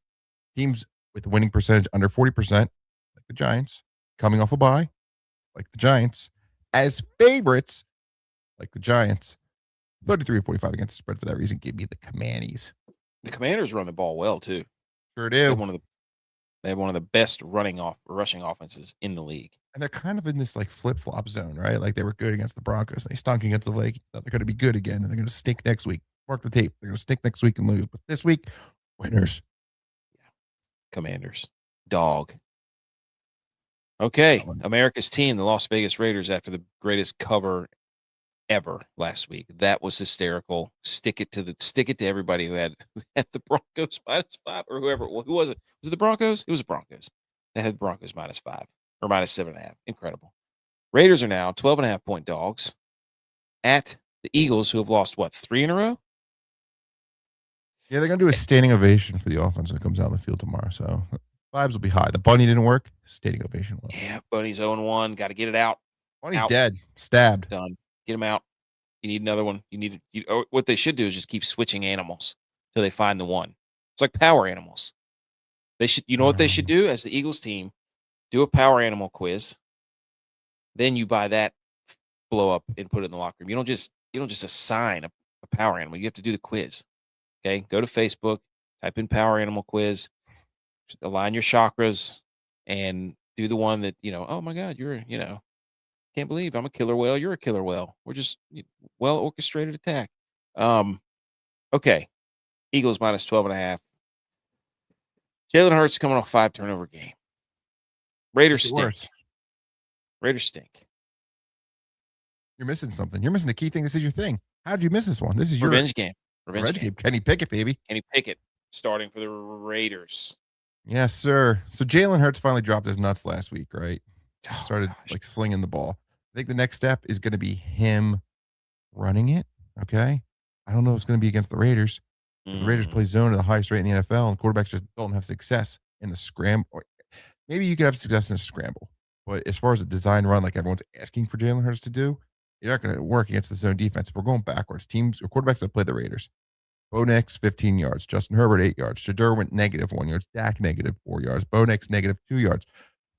Speaker 2: Teams with a winning percentage under 40%, like the Giants, coming off a bye, like the Giants, as favorites, like the Giants, 33-45 against the spread for that reason. Give me the Commanders.
Speaker 1: The Commanders run the ball well too.
Speaker 2: Sure
Speaker 1: They
Speaker 2: do.
Speaker 1: have one of the best rushing offenses in the league.
Speaker 2: And they're kind of in this like flip flop zone, right? Like they were good against the Broncos. And they stunk against the Vikings. They're going to be good again, and they're going to stink next week. Mark the tape. They're going to stink next week and lose. But this week, winners.
Speaker 1: Commanders. Dog. Okay. America's team, the Las Vegas Raiders, after the greatest cover ever last week. That was hysterical. Stick it to everybody who had the Broncos -5 or whoever. Who was it? Was it the Broncos? It was the Broncos. They had the Broncos -5 or -7.5. Incredible. Raiders are now 12.5 point dogs at the Eagles, who have lost 3 in a row?
Speaker 2: Yeah, they're going to do a standing ovation for the offense that comes out on the field tomorrow. So vibes will be high. The bunny didn't work. Standing ovation will.
Speaker 1: Yeah, Bunny's 0-1. Got to get it out.
Speaker 2: Bunny's dead. Stabbed.
Speaker 1: Done. Get him out. You need another one. What they should do is just keep switching animals till they find the one. It's like power animals. They should. You know what they should do as the Eagles team? Do a power animal quiz. Then you buy that blow up and put it in the locker room. You don't just assign a power animal. You have to do the quiz. Okay, go to Facebook, type in power animal quiz, align your chakras, and do the one that oh my God, can't believe I'm a killer whale. You're a killer whale. We're just well orchestrated attack. Okay, Eagles -12.5. Jalen Hurts coming off 5 turnover game. Raiders stink. Raiders stink.
Speaker 2: You're missing something. You're missing the key thing. This is your thing. How did you miss this one? This is your
Speaker 1: revenge game. Revenge game.
Speaker 2: Kenny Pickett, baby.
Speaker 1: Kenny Pickett starting for the Raiders.
Speaker 2: Yes, sir. So Jalen Hurts finally dropped his nuts last week, right? Started slinging the ball. I think the next step is going to be him running it. Okay. I don't know if it's going to be against the Raiders. The Raiders play zone at the highest rate in the NFL, and quarterbacks just don't have success in the scramble. Maybe you could have success in a scramble, but as far as a design run, like everyone's asking for Jalen Hurts to do, you're not going to work against the zone defense. We're going backwards. Teams or quarterbacks that play the Raiders. Bo Nix, 15 yards. Justin Herbert, 8 yards. Shedeur went -1 yard. Dak, -4 yards. Bo Nix, -2 yards.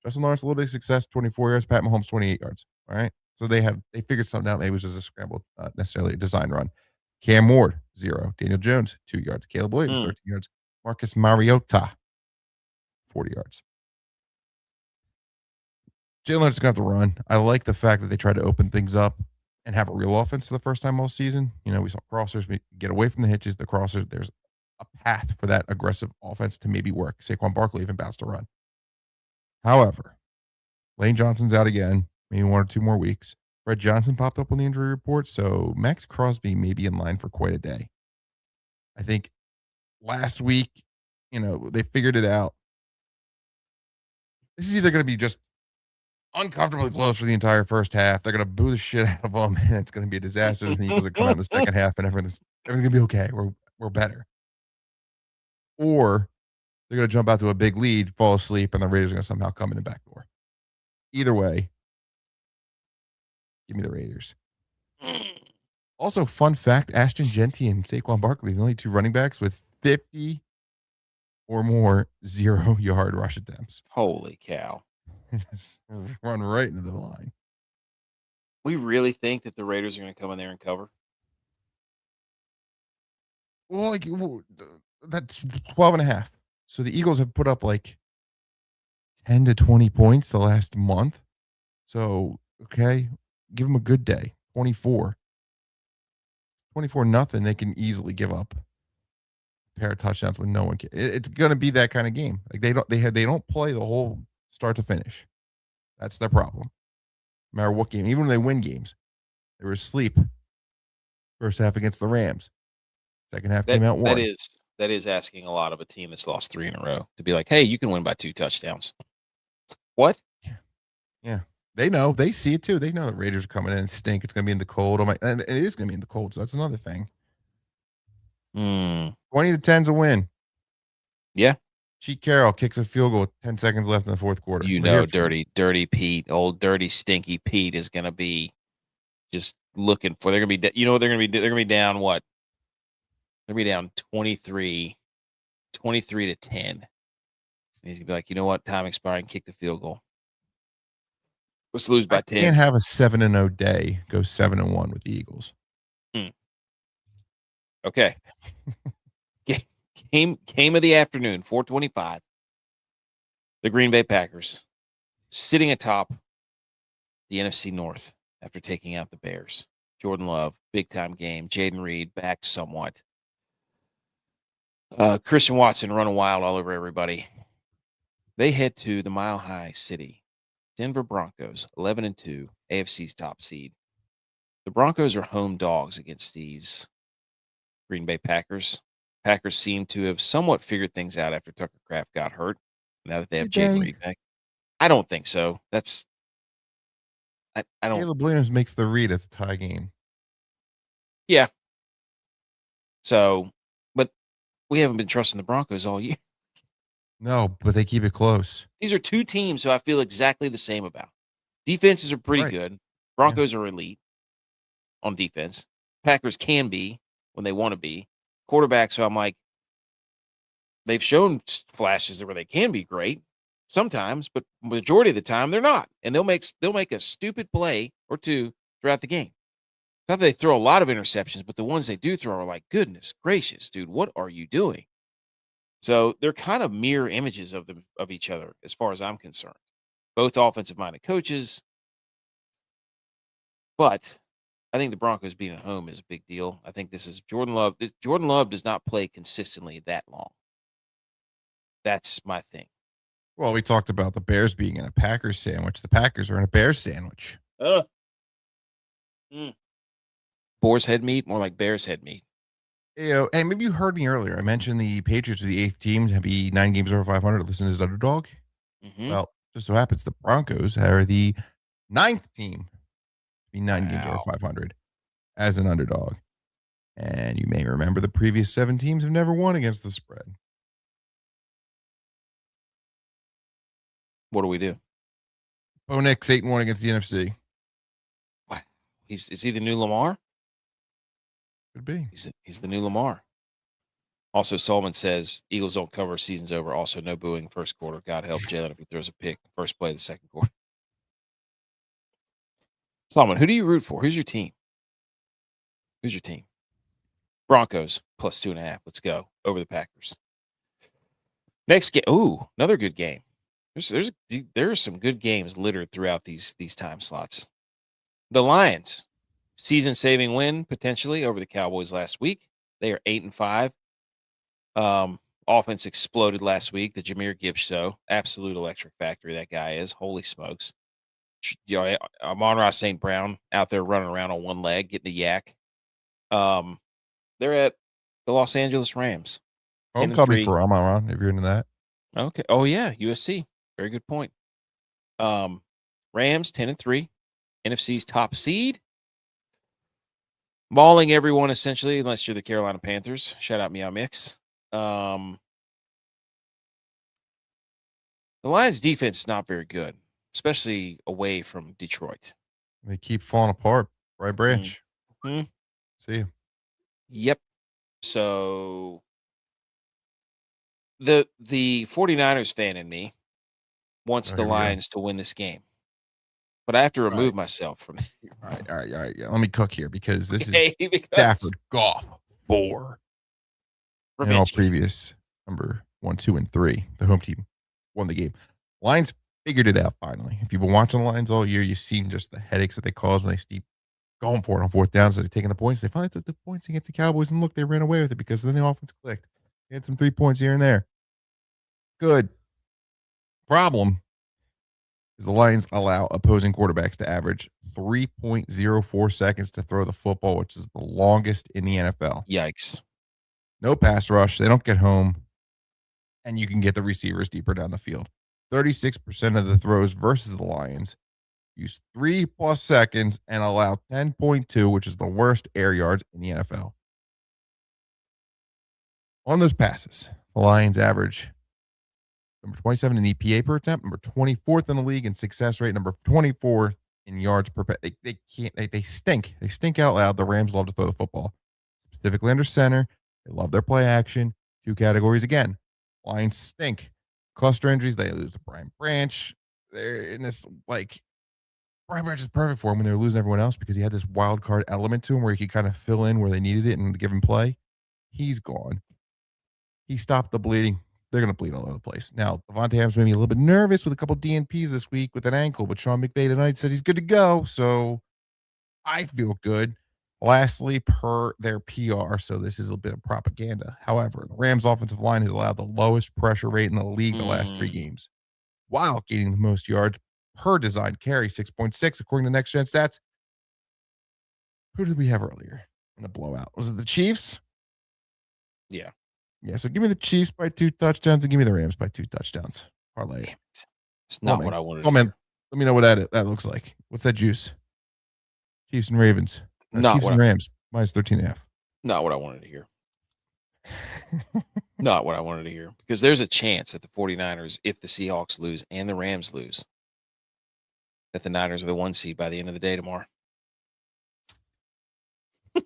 Speaker 2: Justin Lawrence, a little bit of success, 24 yards. Pat Mahomes, 28 yards. All right. So they figured something out. Maybe it was just a scramble, not necessarily a design run. Cam Ward, 0. Daniel Jones, 2 yards. Caleb Williams, 13 yards. Marcus Mariota, 40 yards. Jalen Hurts is going to have to run. I like the fact that they tried to open things up and have a real offense for the first time all season. We saw crossers. We get away from the hitches, the crossers. There's a path for that aggressive offense to maybe work. Saquon Barkley even bounced to run. However, Lane Johnson's out again, maybe 1 or 2 more weeks. Fred Johnson popped up on the injury report, so Max Crosby may be in line for quite a day. I think last week, they figured it out. This is either going to be just uncomfortably close for the entire first half. They're going to boo the shit out of them, and it's going to be a disaster. And the Eagles are coming out in the second half, and everything's going to be okay. We're better. Or they're going to jump out to a big lead, fall asleep, and the Raiders are going to somehow come in the back door. Either way, give me the Raiders. Also, fun fact, Ashton Genty and Saquon Barkley, the only 2 running backs with 50 or more 0-yard rush attempts.
Speaker 1: Holy cow.
Speaker 2: Just run right into the line.
Speaker 1: We really think that the Raiders are going to come in there and cover?
Speaker 2: Well, that's 12.5. So the Eagles have put up 10 to 20 points the last month. So, okay, give them a good day. 24 nothing. They can easily give up a pair of touchdowns when no one can. It's going to be that kind of game. They don't play the whole start to finish. That's their problem. No matter what game, even when they win games, they were asleep. First half against the Rams. Second half came out one.
Speaker 1: That is asking a lot of a team that's lost 3 in a row to be like, hey, you can win by 2 touchdowns. What?
Speaker 2: Yeah. They know. They see it too. They know the Raiders are coming in and stink. It's going to be in the cold. And it is going to be in the cold. So that's another thing. 20-10's a win.
Speaker 1: Yeah.
Speaker 2: Cheat Carroll kicks a field goal with 10 seconds left in the fourth quarter.
Speaker 1: Dirty Pete, old dirty, stinky Pete is going to be just looking for. They're going to be, what they're going to be? They're going to be down what? They're going to be down 23 to 10. And he's going to be like, you know what? Time expiring, kick the field goal. Let's lose by 10.
Speaker 2: Can't have a 7-0 day go 7-1 with the Eagles.
Speaker 1: Okay. Game of the afternoon, 4:25. The Green Bay Packers sitting atop the NFC North after taking out the Bears. Jordan Love, big time game. Jaden Reed back somewhat. Christian Watson running wild all over everybody. They head to the Mile High City. Denver Broncos, 11-2, AFC's top seed. The Broncos are home dogs against these Green Bay Packers. Packers seem to have somewhat figured things out after Tucker Kraft got hurt. Now that they have Jaden Reed back, I don't think so. I don't.
Speaker 2: Caleb Williams makes the read at the tie game.
Speaker 1: Yeah. So, but we haven't been trusting the Broncos all year.
Speaker 2: No, but they keep it close.
Speaker 1: These are two teams who I feel exactly the same about. Defenses are pretty good. Broncos are elite on defense. Packers can be when they want to be. Quarterbacks, so I'm like, they've shown flashes where they can be great sometimes, but majority of the time they're not. And they'll make a stupid play or two throughout the game. Not that they throw a lot of interceptions, but the ones they do throw are like, goodness gracious, dude, what are you doing? So they're kind of mirror images of each other as far as I'm concerned. Both offensive-minded coaches. But I think the Broncos being at home is a big deal. I think this is Jordan Love. Jordan Love does not play consistently that long. That's my thing.
Speaker 2: Well, we talked about the Bears being in a Packers sandwich. The Packers are in a Bears sandwich.
Speaker 1: Boar's head meat, more like Bear's head meat.
Speaker 2: And maybe you heard me earlier. I mentioned the Patriots are the 8th team to be 9 games over 500. Listen to his underdog. Well, just so happens the Broncos are the 9th team to be 9 games over 500 as an underdog. And you may remember the previous 7 teams have never won against the spread.
Speaker 1: What do we do?
Speaker 2: Bo Nix 8-1 against the NFC.
Speaker 1: Wow. Is he the new Lamar?
Speaker 2: Could be.
Speaker 1: He's the new Lamar. Also, Solomon says Eagles don't cover, season's over. Also, no booing first quarter. God help Jalen if he throws a pick first play of the second quarter. Solomon, who do you root for? Who's your team? Broncos plus 2.5. Let's go over the Packers. Next game. Ooh, another good game. There are some good games littered throughout these time slots. The Lions, season-saving win potentially over the Cowboys last week. They are 8-5. Offense exploded last week. The Jahmyr Gibbs show, absolute electric factory that guy is. Holy smokes! Amon-Ra St. Brown out there running around on one leg, getting the yak. They're at the Los Angeles Rams.
Speaker 2: Homecoming for Amon-Ra, if you're into that.
Speaker 1: Okay. Oh yeah, USC. Very good point. Rams 10-3, NFC's top seed. Mauling everyone essentially, unless you're the Carolina Panthers. Shout out Meow Mix. The Lions defense is not very good, especially away from Detroit.
Speaker 2: They keep falling apart. Right branch. See you.
Speaker 1: Yep. So the 49ers fan in me wants the Lions to win this game. But I have to remove myself from it.
Speaker 2: All right. Yeah. Let me cook here because this is Stafford, Goff, 4. In all previous number 1, 2, and 3, the home team won the game. Lions figured it out finally. If you've been watching the Lions all year, you've seen just the headaches that they cause when they keep going for it on 4th down. So they're taking the points. They finally took the points against the Cowboys, and look, they ran away with it because then the offense clicked. They had some 3 points here and there. Good. Problem is the Lions allow opposing quarterbacks to average 3.04 seconds to throw the football, which is the longest in the NFL.
Speaker 1: Yikes.
Speaker 2: No pass rush. They don't get home. And you can get the receivers deeper down the field. 36% of the throws versus the Lions use 3+ seconds, and allow 10.2, which is the worst air yards in the NFL. On those passes, the Lions average number 27 in EPA per attempt, number 24th in the league in success rate, number 24th in yards per. They can't. They stink. They stink out loud. The Rams love to throw the football, specifically under center. They love their play action. 2 categories again. Lions stink. Cluster injuries. They lose to Brian Branch. They're in this Brian Branch is perfect for him when they're losing everyone else because he had this wild card element to him where he could kind of fill in where they needed it and give him play. He's gone. He stopped the bleeding. They're going to bleed all over the place. Now, Devontae Adams made me a little bit nervous with a couple DNPs this week with an ankle, but Sean McVay tonight said he's good to go. So I feel good. Lastly, per their PR, so this is a bit of propaganda. However, the Rams offensive line has allowed the lowest pressure rate in the league the last 3 games, while gaining the most yards per design carry, 6.6, according to Next Gen Stats. Who did we have earlier in a blowout? Was it the Chiefs?
Speaker 1: Yeah.
Speaker 2: Yeah, so give me the Chiefs by 2 touchdowns and give me the Rams by 2 touchdowns. Parlay it.
Speaker 1: It's not what I wanted to hear.
Speaker 2: Let me know what that looks like. What's that juice? Chiefs and Ravens. Chiefs and Rams, minus 13.5.
Speaker 1: Not what I wanted to hear. Not what I wanted to hear. Because there's a chance that the 49ers, if the Seahawks lose and the Rams lose, that the Niners are the 1 seed by the end of the day tomorrow.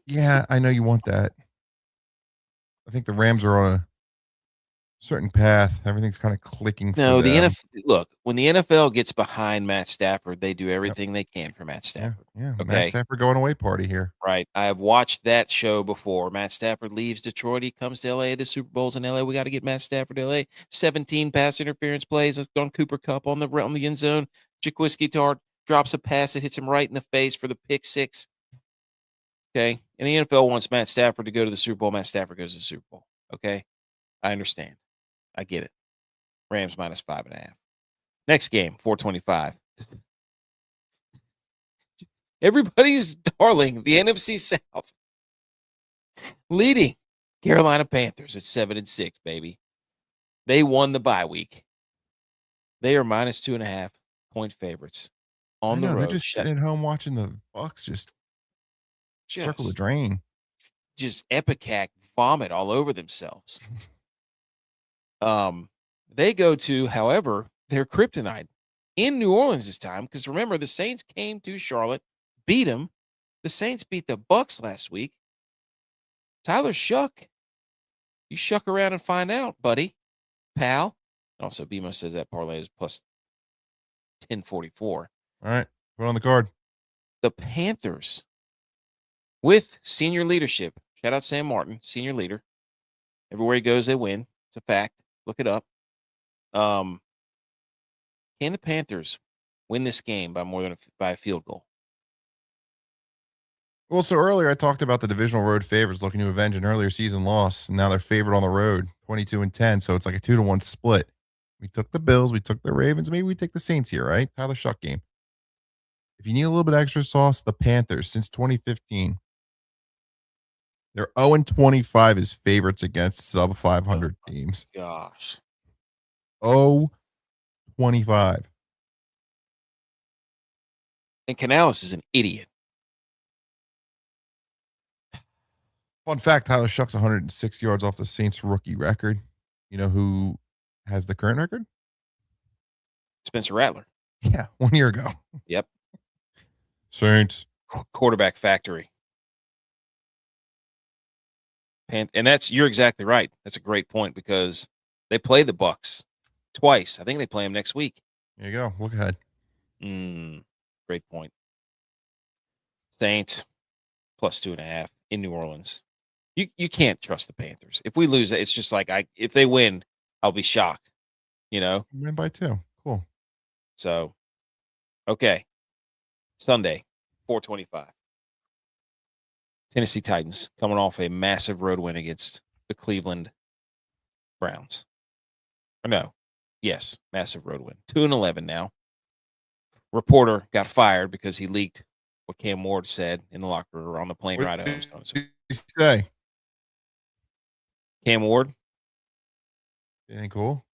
Speaker 2: Yeah, I know you want that. I think the Rams are on a certain path. Everything's kind of clicking.
Speaker 1: No, the NFL. Look, when the NFL gets behind Matt Stafford, they do everything they can for Matt Stafford.
Speaker 2: Yeah. Okay? Matt Stafford going away party here.
Speaker 1: Right. I have watched that show before. Matt Stafford leaves Detroit. He comes to LA. The Super Bowl's in LA. We got to get Matt Stafford to LA. 17 pass interference plays on Cooper Kupp on the end zone. Jaquiski Tart drops a pass that hits him right in the face for the pick 6. Okay. And the NFL wants Matt Stafford to go to the Super Bowl. Matt Stafford goes to the Super Bowl. Okay. I understand. I get it. Rams minus 5.5. Next game, 425. Everybody's darling, the NFC South. Leading Carolina Panthers at 7-6, baby. They won the bye week. They are minus 2.5 point favorites on the road.
Speaker 2: They're just sitting at home watching the Bucs just circle the drain.
Speaker 1: Just epicac vomit all over themselves. They go to, however, their kryptonite in New Orleans this time, because remember, the Saints came to Charlotte, beat them. The Saints beat the Bucs last week. Tyler Shuck. You shuck around and find out, buddy. Pal. Also, BMO says that parlay is plus 1044.
Speaker 2: All right. Put on the card.
Speaker 1: The Panthers with senior leadership. Shout out Sam Martin, senior leader. Everywhere he goes, they win. It's a fact. Look it up. Can the Panthers win this game by more than by a field goal?
Speaker 2: Well, so earlier I talked about the divisional road favorites looking to avenge an earlier season loss, and now they're favored on the road, 22-10. So it's like a 2-1 split. We took the Bills, we took the Ravens, maybe we take the Saints here, right? Tyler Shuck game. If you need a little bit extra sauce, the Panthers since 2015, they're 0-25 as favorites against sub 500 teams.
Speaker 1: Gosh.
Speaker 2: 0-25.
Speaker 1: And Canales is an idiot.
Speaker 2: Fun fact, Tyler Shuck's 106 yards off the Saints rookie record. You know who has the current record?
Speaker 1: Spencer Rattler.
Speaker 2: Yeah, 1 year ago.
Speaker 1: Yep.
Speaker 2: Saints.
Speaker 1: Quarterback factory. And you're exactly right. That's a great point because they play the Bucs twice. I think they play them next week.
Speaker 2: There you go. Look ahead.
Speaker 1: Great point. Saints plus 2.5 in New Orleans. You can't trust the Panthers. If we lose, it's just like if they win, I'll be shocked. You know,
Speaker 2: win by 2. Cool.
Speaker 1: So, okay, Sunday, 425. Tennessee Titans coming off a massive road win against the Cleveland Browns. Or no, yes, massive road win. 2-11 now. Reporter got fired because he leaked what Cam Ward said in the locker room on the plane ride home.
Speaker 2: What did he say?
Speaker 1: Cam Ward?
Speaker 2: It ain't cool.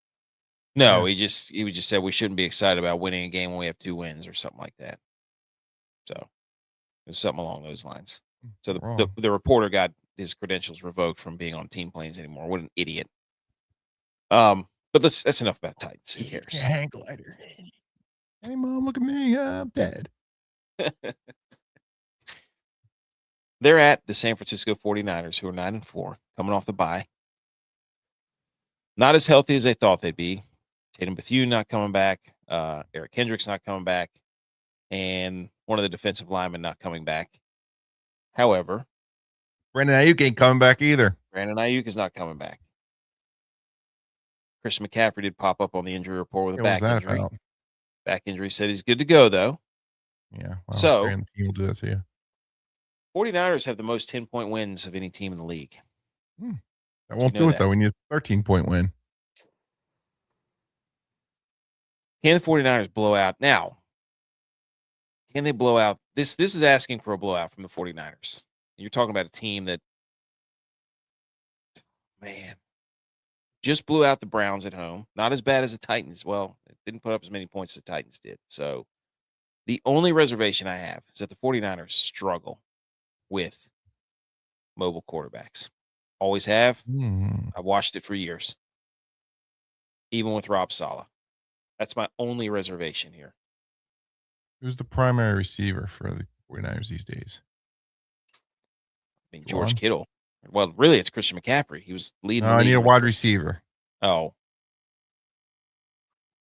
Speaker 1: No, he just said we shouldn't be excited about winning a game when we have 2 wins or something like that. So, it's something along those lines. So the reporter got his credentials revoked from being on team planes anymore. What an idiot. But that's enough about Titans. Who cares?
Speaker 2: Hang glider. Hey, Mom, look at me. I'm dead.
Speaker 1: They're at the San Francisco 49ers, who are 9-4, coming off the bye. Not as healthy as they thought they'd be. Tatum Bethune not coming back. Eric Hendricks not coming back. And one of the defensive linemen not coming back. However,
Speaker 2: Brandon Ayuk ain't coming back either.
Speaker 1: Brandon Ayuk is not coming back. Christian McCaffrey did pop up on the injury report with a back injury.
Speaker 2: About?
Speaker 1: Back injury, said he's good to go, though.
Speaker 2: Yeah. Well,
Speaker 1: so,
Speaker 2: the team will do that to you.
Speaker 1: 49ers have the most 10-point wins of any team in the league.
Speaker 2: That won't do it, though. We need a 13-point win.
Speaker 1: Can the 49ers blow out? Now, can they blow out? This is asking for a blowout from the 49ers. You're talking about a team that, man, just blew out the Browns at home. Not as bad as the Titans. Well, it didn't put up as many points as the Titans did. So, the only reservation I have is that the 49ers struggle with mobile quarterbacks. Always have. I've watched it for years. Even with Rob Saleh. That's my only reservation here.
Speaker 2: Who's the primary receiver for the 49ers these days?
Speaker 1: I mean, George Kittle. Well, really, it's Christian McCaffrey. He was leading.
Speaker 2: I need a wide receiver.
Speaker 1: Oh.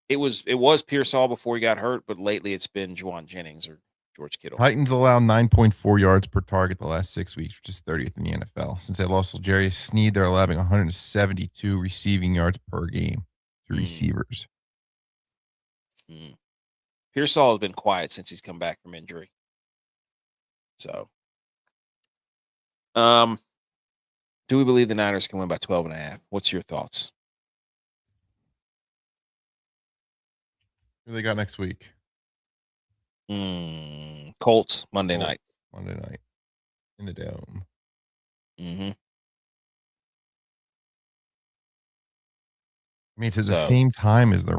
Speaker 1: It was Pearsall before he got hurt, but lately it's been Juwan Jennings or George Kittle.
Speaker 2: Titans allow 9.4 yards per target the last 6 weeks, which is 30th in the NFL. Since they lost L'Jarius Sneed, they're allowing 172 receiving yards per game to receivers.
Speaker 1: Pearsall has been quiet since he's come back from injury. So, do we believe the Niners can win by 12.5? What's your thoughts?
Speaker 2: Who they got next week?
Speaker 1: Colts, Monday night.
Speaker 2: Monday night. In the Dome.
Speaker 1: Mm-hmm.
Speaker 2: I mean, it's at the same time as the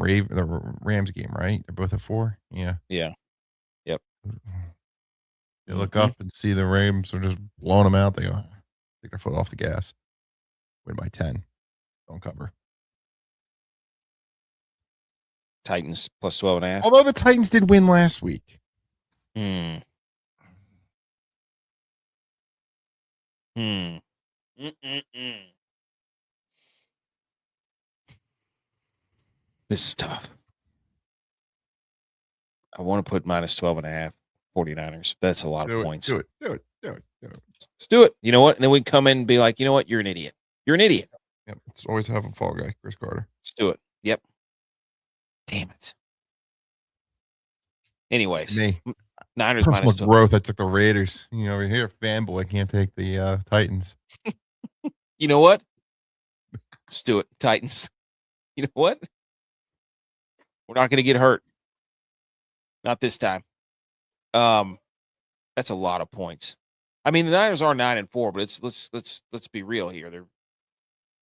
Speaker 2: Rams game, right? They're both at 4. Yeah.
Speaker 1: Yeah. Yep.
Speaker 2: They look up and see the Rams are just blowing them out. They go, take their foot off the gas. Win by 10. Don't cover.
Speaker 1: Titans plus 12.5.
Speaker 2: Although the Titans did win last week.
Speaker 1: This is tough. I want to put minus 12.5 49ers. That's a lot of points.
Speaker 2: Do it.
Speaker 1: Let's do it. You know what? And then we come in and be like, you know what? You're an idiot. You're an idiot.
Speaker 2: Yep. Let's always have a fall guy, Chris Carter.
Speaker 1: Let's do it. Yep. Damn it. Anyways, Niners
Speaker 2: personal
Speaker 1: minus 12.
Speaker 2: growth. I took the Raiders. Over here, fanboy can't take the Titans.
Speaker 1: You know what? Let's do it. Titans. You know what? We're not going to get hurt. Not this time. That's a lot of points. I mean, the Niners are 9-4, but let's be real here. They're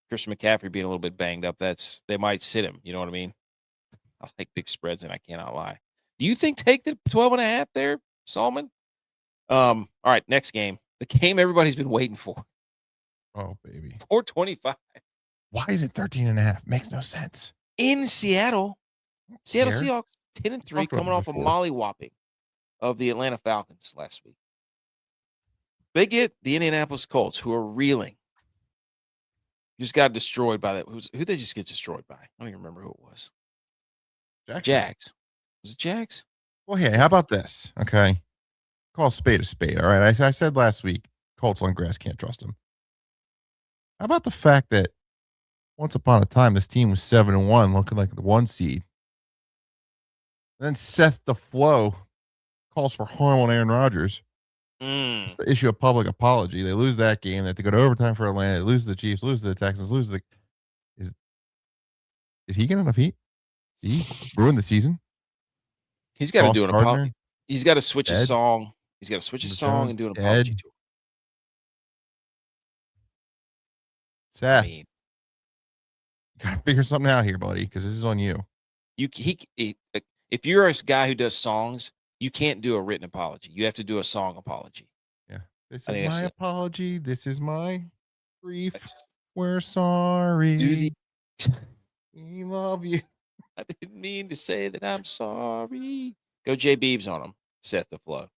Speaker 1: Christian McCaffrey being a little bit banged up. They might sit him. You know what I mean? I like big spreads, and I cannot lie. Do you think take the 12.5 there, Salman? All right, next game. The game everybody's been waiting for.
Speaker 2: Oh, baby.
Speaker 1: 425.
Speaker 2: Why is it 13.5? Makes no sense.
Speaker 1: In Seattle. Seattle Seahawks 10-3 coming off a mollywhopping of the Atlanta Falcons last week. They get the Indianapolis Colts, who are reeling. Just got destroyed by that. Who they just get destroyed by? I don't even remember who it was. Jags. Was it Jags?
Speaker 2: Well, hey, how about this? Okay. Call a spade a spade. All right. I said last week, Colts on grass, can't trust them. How about the fact that once upon a time, this team was 7-1, looking like the 1 seed. Then Seth DeFlo calls for harm on Aaron Rodgers. It's the issue of public apology. They lose that game. They have to go to overtime for Atlanta. They lose to the Chiefs, lose to the Texans, lose to the. Is he getting enough heat? Did he ruin the season?
Speaker 1: He's got to do an apology. He's got to switch his song. He's got to switch his song and do an apology to him.
Speaker 2: Seth, Gotta figure something out here, buddy, because this is on you.
Speaker 1: If you're a guy who does songs, you can't do a written apology. You have to do a song apology.
Speaker 2: Yeah. This
Speaker 1: I
Speaker 2: is
Speaker 1: think that's
Speaker 2: my
Speaker 1: it.
Speaker 2: apology. This is my grief.
Speaker 1: That's,
Speaker 2: We're
Speaker 1: do the.
Speaker 2: sorry. We love you.
Speaker 1: I didn't mean to say that I'm sorry. Go J Beebs on him. Set the flow.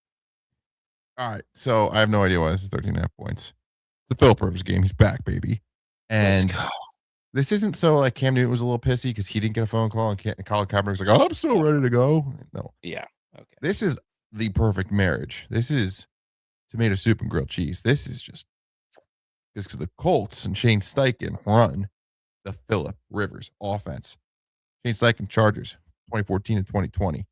Speaker 2: All right. So I have no idea why this is 13.5 points. The Philip Rivers game. He's back, baby.
Speaker 1: Let's
Speaker 2: And
Speaker 1: go.
Speaker 2: this isn't so like Cam Newton was a little pissy because he didn't get a phone call and Colin Kaepernick was like, "Oh, I'm still ready to go." No,
Speaker 1: Yeah. Okay.
Speaker 2: this is the perfect marriage. This is tomato soup and grilled cheese. This is just because the Colts and Shane Steichen run the Philip Rivers offense. Shane Steichen Chargers 2014 and 2020.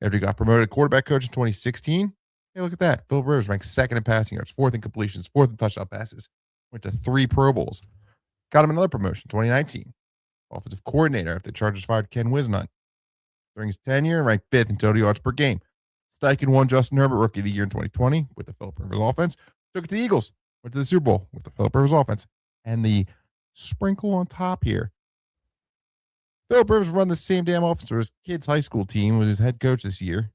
Speaker 2: After he got promoted quarterback coach in 2016, hey, look at that. Philip Rivers ranked second in passing yards, fourth in completions, fourth in touchdown passes. Went to 3 Pro Bowls. Got him another promotion, 2019. Offensive coordinator after the Chargers fired Ken Wisnut. During his tenure, ranked 5th in total yards per game. Steichen won Justin Herbert Rookie of the Year in 2020 with the Philip Rivers offense. Took it to the Eagles. Went to the Super Bowl with the Philip Rivers offense. And the sprinkle on top here. Philip Rivers run the same damn offense for his kid's high school team with his head coach this year.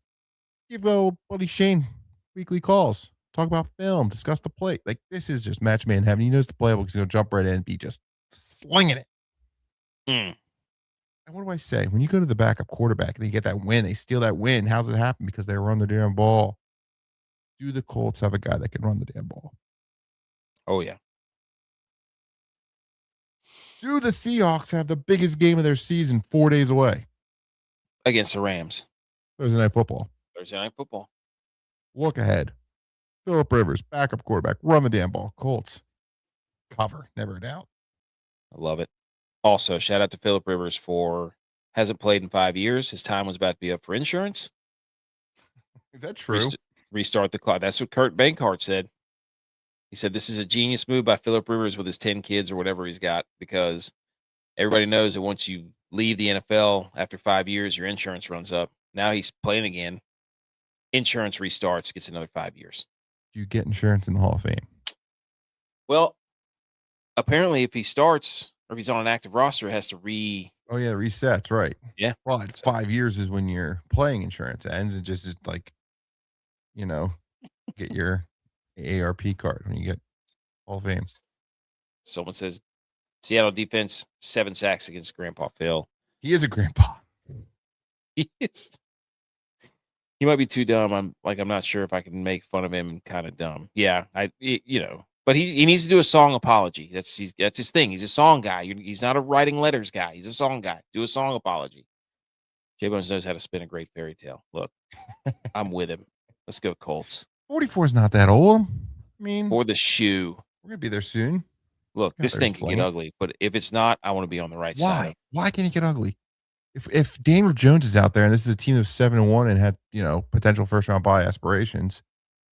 Speaker 2: Give old buddy Shane weekly calls. Talk about film. Discuss the play. Like, this is just match made in heaven. He knows the playbook. He's going to jump right in and be just slinging it.
Speaker 1: Mm.
Speaker 2: And what do I say? When you go to the backup quarterback and they get that win, they steal that win. How's it happen? Because they run the damn ball. Do the Colts have a guy that can run the damn ball?
Speaker 1: Oh, yeah.
Speaker 2: Do the Seahawks have the biggest game of their season 4 days away?
Speaker 1: Against the Rams.
Speaker 2: Thursday Night Football.
Speaker 1: Thursday Night Football.
Speaker 2: Look ahead. Philip Rivers, backup quarterback, run the damn ball. Colts. Cover. Never a doubt.
Speaker 1: I love it. Also, shout out to Philip Rivers for hasn't played in 5 years. His time was about to be up for insurance.
Speaker 2: Is that true?
Speaker 1: Restart the clock. That's what Kurt Benkert said. He said this is a genius move by Philip Rivers with his 10 kids or whatever he's got, because everybody knows that once you leave the NFL after 5 years, your insurance runs up. Now he's playing again. Insurance restarts, gets another 5 years.
Speaker 2: Do you get insurance in the Hall of Fame?
Speaker 1: Well, apparently if he starts or if he's on an active roster, it has to
Speaker 2: Oh, yeah, resets, right.
Speaker 1: Yeah.
Speaker 2: Well, 5 years is when your playing insurance ends. It just is like, get your AARP card when you get Hall of Fame.
Speaker 1: Someone says Seattle defense, 7 sacks against Grandpa Phil.
Speaker 2: He is a grandpa.
Speaker 1: He is. He might be too dumb. I'm not sure if I can make fun of him. Kind of dumb. Yeah, but he needs to do a song apology. That's his thing. He's a song guy. He's not a writing letters guy. He's a song guy. Do a song apology. JBonez knows how to spin a great fairy tale. Look, I'm with him. Let's go Colts.
Speaker 2: 44 is not that old. I mean,
Speaker 1: Or the shoe.
Speaker 2: we're gonna be there soon.
Speaker 1: Look, this thing can get ugly, but if it's not, I want to be on the right side.
Speaker 2: Why can it get ugly? If Daniel Jones is out there and this is a team of 7-1 and had potential first round bye aspirations,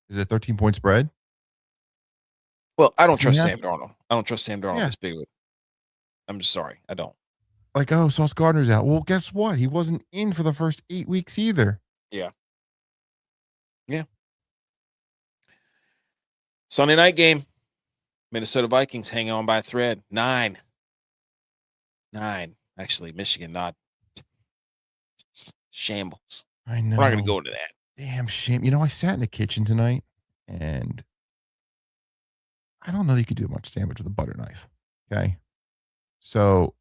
Speaker 2: is it a 13-point spread?
Speaker 1: Well, I don't trust Sam Darnold. I don't trust Sam Darnold this big. I'm just sorry, I don't.
Speaker 2: Like, oh, Sauce Gardner's out. Well, guess what? He wasn't in for the first 8 weeks either.
Speaker 1: Yeah. Yeah. Sunday night game. Minnesota Vikings hanging on by a thread. 9. Actually, Michigan not. Shambles.
Speaker 2: I know.
Speaker 1: We're not going to go into that.
Speaker 2: Damn shame. I sat in the kitchen tonight and I don't know that you could do much damage with a butter knife. Okay. So,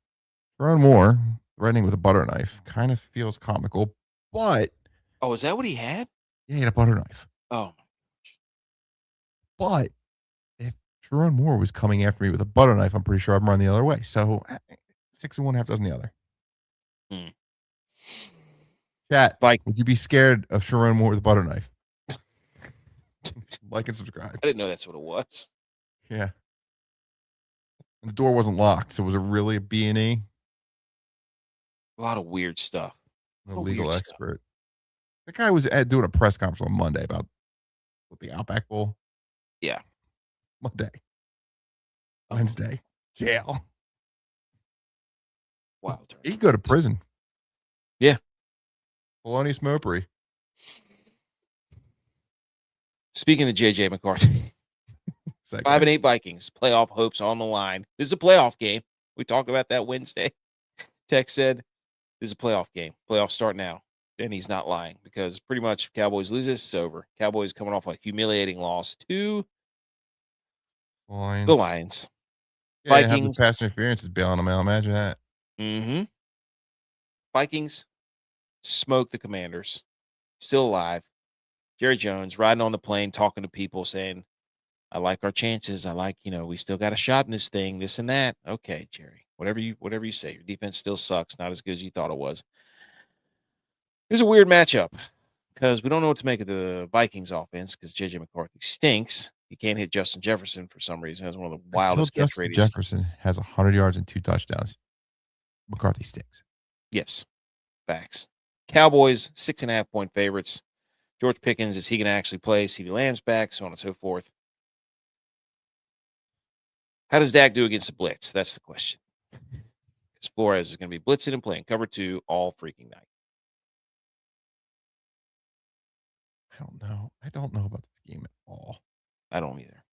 Speaker 2: Ron Moore threatening with a butter knife kind of feels comical, but.
Speaker 1: Oh, is that what he had?
Speaker 2: Yeah, he had a butter knife.
Speaker 1: Oh, my gosh.
Speaker 2: But if Sharon Moore was coming after me with a butter knife, I'm pretty sure I'd run the other way. So 6 and 1, half dozen the other. Chat, would you be scared of Sharon Moore with a butter knife? Like and subscribe.
Speaker 1: I didn't know that's what it was.
Speaker 2: Yeah. And the door wasn't locked, so was it really a B&E?
Speaker 1: A lot of weird stuff.
Speaker 2: A legal expert. The guy was doing a press conference on Monday about the Outback Bowl.
Speaker 1: Yeah.
Speaker 2: Monday. Wednesday. Jail.
Speaker 1: Wow.
Speaker 2: He could go to prison.
Speaker 1: Yeah.
Speaker 2: Polonius Mowbray.
Speaker 1: Speaking of JJ McCarthy, 5-8 Vikings, playoff hopes on the line. This is a playoff game. We talked about that Wednesday. Tech said, "This is a playoff game. Playoffs start now." And he's not lying because pretty much if Cowboys lose this, it's over. Cowboys coming off a humiliating loss to the
Speaker 2: Lions.
Speaker 1: Lions.
Speaker 2: Yeah, and have the
Speaker 1: Vikings.
Speaker 2: pass interference is bailing them out. Imagine that.
Speaker 1: Mm-hmm. Vikings smoke the Commanders. Still alive. Jerry Jones riding on the plane, talking to people, saying, "I like our chances. I like, we still got a shot in this thing, this and that." Okay, Jerry. Whatever you say. Your defense still sucks. Not as good as you thought it was. It's a weird matchup because we don't know what to make of the Vikings offense because JJ McCarthy stinks. He can't hit Justin Jefferson for some reason. Has one of the
Speaker 2: Until
Speaker 1: wildest catch
Speaker 2: Justin
Speaker 1: radius.
Speaker 2: Jefferson has 100 yards and 2 touchdowns, McCarthy stinks.
Speaker 1: Yes, facts. Cowboys 6.5-point favorites. George Pickens, is he going to actually play? CeeDee Lamb's back, so on and so forth. How does Dak do against the blitz? That's the question. Because Flores is going to be blitzing and playing cover 2 all freaking night.
Speaker 2: I don't know about this game at all.
Speaker 1: I don't either.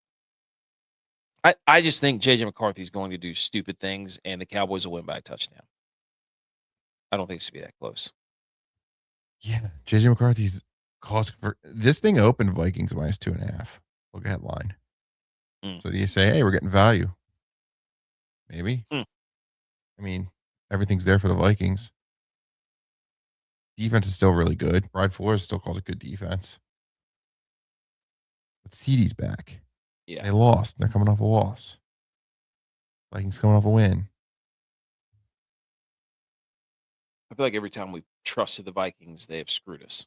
Speaker 1: I just think JJ McCarthy is going to do stupid things, and the Cowboys will win by a touchdown. I don't think it's going to be that close.
Speaker 2: Yeah, JJ McCarthy's cost for this thing opened Vikings -2.5. Look at line. So do you say, hey, we're getting value? Maybe. I mean, everything's there for the Vikings. Defense is still really good. Brian Flores still calls it good defense. But CeeDee's back.
Speaker 1: Yeah.
Speaker 2: They lost. They're coming off a loss. Vikings coming off a win.
Speaker 1: I feel like every time we trusted the Vikings, they have screwed us.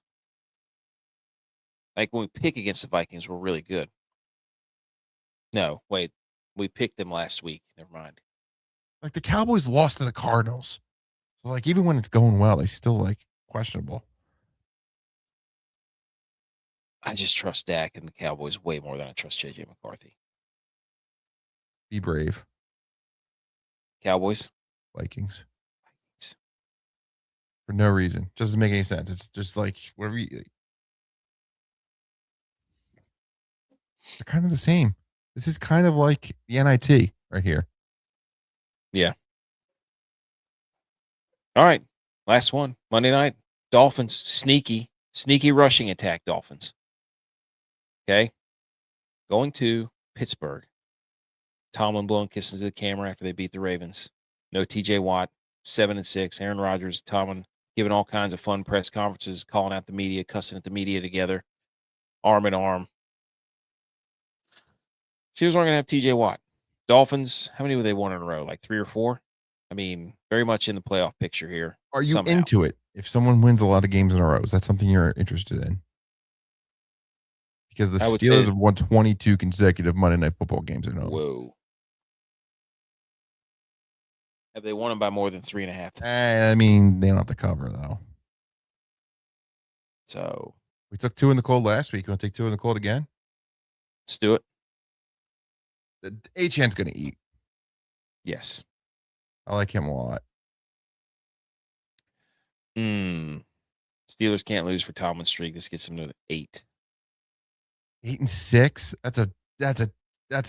Speaker 1: Like when we pick against the Vikings, we're really good. No, wait. We picked them last week. Never mind.
Speaker 2: Like the Cowboys lost to the Cardinals. So like even when it's going well, they still like questionable.
Speaker 1: I just trust Dak and the Cowboys way more than I trust JJ McCarthy.
Speaker 2: Be brave.
Speaker 1: Cowboys?
Speaker 2: Vikings. For no reason. Doesn't make any sense. It's just like whatever you. They're kind of the same. This is kind of like the NIT right here.
Speaker 1: Yeah. All right. Last one. Monday night. Dolphins. Sneaky rushing attack, Dolphins. Okay. Going to Pittsburgh. Tomlin blowing kisses to the camera after they beat the Ravens. No TJ Watt. 7-6. Aaron Rodgers. Tomlin giving all kinds of fun press conferences, calling out the media, cussing at the media together, arm in arm. Steelers aren't going to have TJ Watt. Dolphins, how many have they won in a row? Like 3 or 4? I mean, very much in the playoff picture here.
Speaker 2: Are you
Speaker 1: somehow.
Speaker 2: into it? If someone wins a lot of games in a row, is that something you're interested in? Because the Steelers have won 22 consecutive Monday Night Football games in a row.
Speaker 1: Whoa. Have they won them by more than 3.5?
Speaker 2: I mean, they don't have to cover, though.
Speaker 1: So.
Speaker 2: We took 2 in the cold last week. You want to take 2 in the cold again?
Speaker 1: Let's do it.
Speaker 2: The H-N's going to eat.
Speaker 1: Yes.
Speaker 2: I like him a lot.
Speaker 1: Steelers can't lose for Tomlin's streak. This gets them to 8.
Speaker 2: 8-6. That's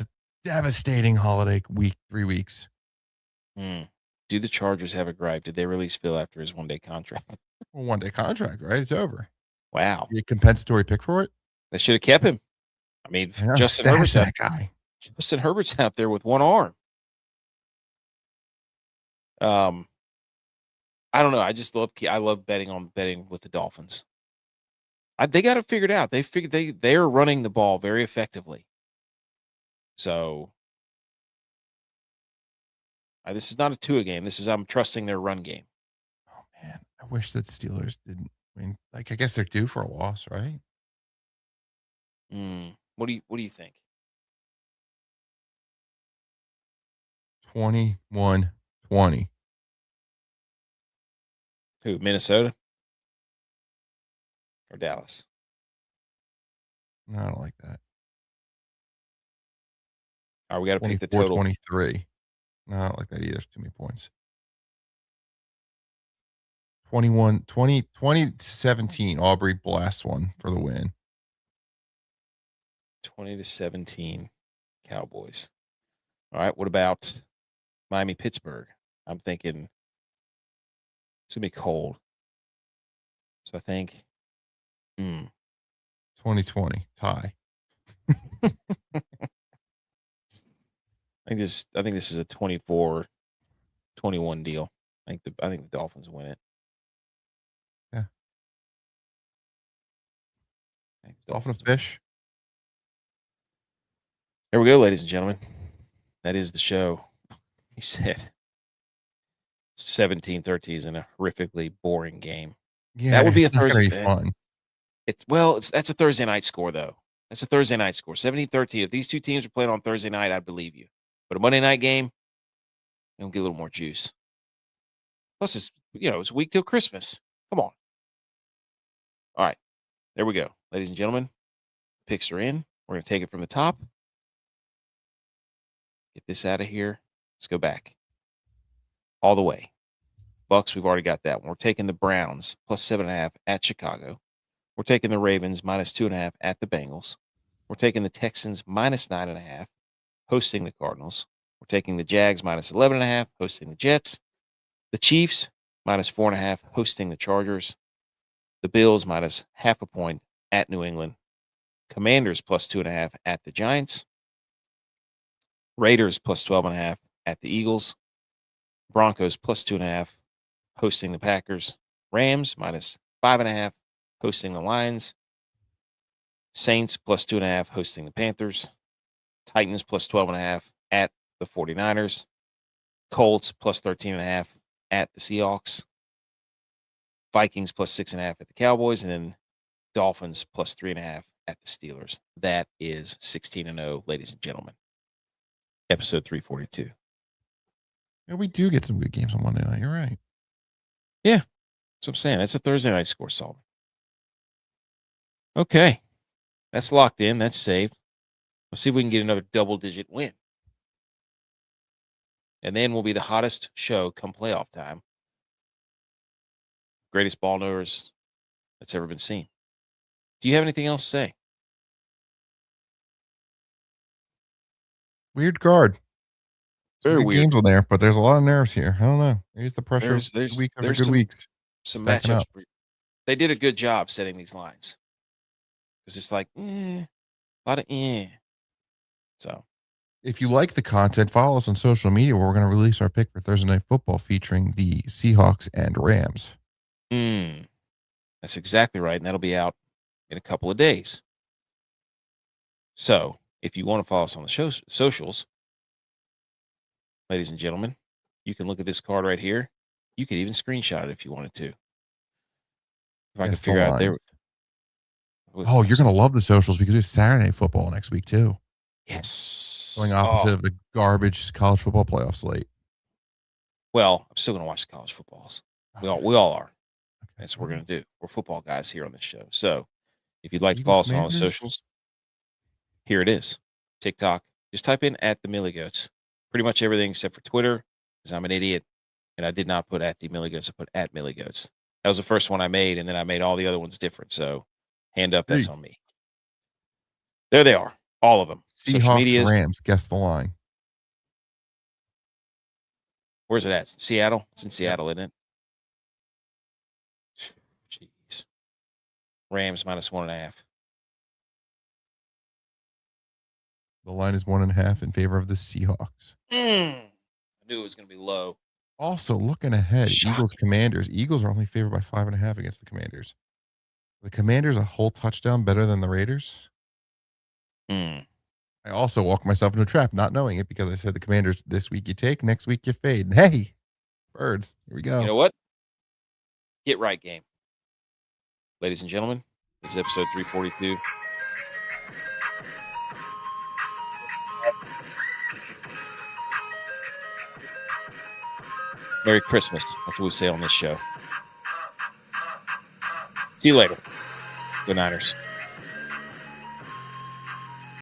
Speaker 2: a devastating holiday week. 3 weeks.
Speaker 1: Do the Chargers have a gripe? Did they release Phil after his one-day contract?
Speaker 2: Well, one-day contract, right? It's over.
Speaker 1: Wow.
Speaker 2: You get a compensatory pick for it?
Speaker 1: They should have kept him. I mean, Justin Herbert's
Speaker 2: that guy.
Speaker 1: Justin Herbert's out there with one arm. I don't know. I love betting with the Dolphins. They got it figured out. They are running the ball very effectively. So this is not a Tua game. I'm trusting their run game.
Speaker 2: Oh man, I wish that Steelers didn't. I mean, like I guess they're due for a loss, right?
Speaker 1: What do you think?
Speaker 2: 21-20.
Speaker 1: Who, Minnesota or Dallas?
Speaker 2: No, I don't like that.
Speaker 1: All right, we got to pick the total.
Speaker 2: 23. No, I don't like that either. Too many points. 20-17. Aubrey blasts one for the win.
Speaker 1: 20-17 Cowboys. All right, what about Miami Pittsburgh? I'm thinking It's going to be cold. So I think
Speaker 2: 2020 tie.
Speaker 1: I think this is a 24-21 deal. I think the Dolphins win it.
Speaker 2: Yeah. Dolphin
Speaker 1: Dolphins
Speaker 2: fish.
Speaker 1: There we go, ladies and gentlemen. That is the show. He said 17-13 is a horrifically boring game.
Speaker 2: Yeah,
Speaker 1: that would be a
Speaker 2: it's not
Speaker 1: Thursday.
Speaker 2: Gonna be fun.
Speaker 1: That's a Thursday night score, though. That's a Thursday night score. 17-13. If these two teams were playing on Thursday night, I'd believe you. But a Monday night game, it'll get a little more juice. Plus, it's a week till Christmas. Come on. All right. There we go. Ladies and gentlemen, picks are in. We're going to take it from the top. Get this out of here. Let's go back. All the way. Bucks, we've already got that one. We're taking the Browns plus 7.5 at Chicago. We're taking the Ravens minus 2.5 at the Bengals. We're taking the Texans minus 9.5, hosting the Cardinals. We're taking the Jags minus 11.5, hosting the Jets. The Chiefs minus 4.5, hosting the Chargers. The Bills minus 0.5 point at New England. Commanders plus 2.5 at the Giants. Raiders plus 12.5 at the Eagles. Broncos plus 2.5, hosting the Packers. Rams minus 5.5, hosting the Lions. Saints plus 2.5, hosting the Panthers. Titans plus 12.5 at the 49ers. Colts plus 13.5 at the Seahawks. Vikings plus 6.5 at the Cowboys. And then Dolphins plus 3.5 at the Steelers. That is 16-0, ladies and gentlemen. Episode 342.
Speaker 2: Yeah, we do get some good games on Monday night. You're right.
Speaker 1: Yeah. That's what I'm saying. That's a Thursday night score, Solomon. Okay. That's locked in. That's saved. Let's see if we can get another double-digit win. And then we'll be the hottest show come playoff time. Greatest ball knowers that's ever been seen. Do you have anything else to say?
Speaker 2: Weird card.
Speaker 1: Very weird.
Speaker 2: Games on there, but there's a lot of nerves here. I don't know. There's the pressure.
Speaker 1: There's
Speaker 2: good weeks.
Speaker 1: Some matchups. They did a good job setting these lines. Because it's like, a lot of So.
Speaker 2: If you like the content, follow us on social media where we're going to release our pick for Thursday Night Football featuring the Seahawks and Rams.
Speaker 1: That's exactly right. And that'll be out in a couple of days. So if you want to follow us on the socials, ladies and gentlemen, you can look at this card right here. You could even screenshot it if you wanted to. If I could figure out there.
Speaker 2: Oh, you're going to love the socials because it's Saturday Night Football next week too.
Speaker 1: Yes.
Speaker 2: Going opposite of the garbage college football playoff slate.
Speaker 1: Well, I'm still going to watch the college footballs. We all are. That's what we're going to do. We're football guys here on this show. So if you'd like to follow us on the socials, here it is. TikTok. Just type in @the_Millie_Goats. Pretty much everything except for Twitter, because I'm an idiot. And I did not put @the_Millie_Goats. I put @MillieGoats. That was the first one I made, and then I made all the other ones different. So hand up, that's on me. There they are. All of them.
Speaker 2: Seahawks, Rams. Guess the line.
Speaker 1: Where's it at? Seattle? It's in Seattle, isn't it? Jeez. Rams minus 1.5.
Speaker 2: The line is 1.5 in favor of the Seahawks.
Speaker 1: I knew it was going to be low.
Speaker 2: Also, looking ahead, Eagles, Commanders. Eagles are only favored by 5.5 against the Commanders. The Commanders a whole touchdown better than the Raiders. I also walked myself into a trap, not knowing it, because I said the Commanders this week you take, next week you fade. And hey, birds, here we go.
Speaker 1: You know what? Get right game. Ladies and gentlemen, this is episode 342. Merry Christmas. That's what we say on this show. See you later. Go Niners.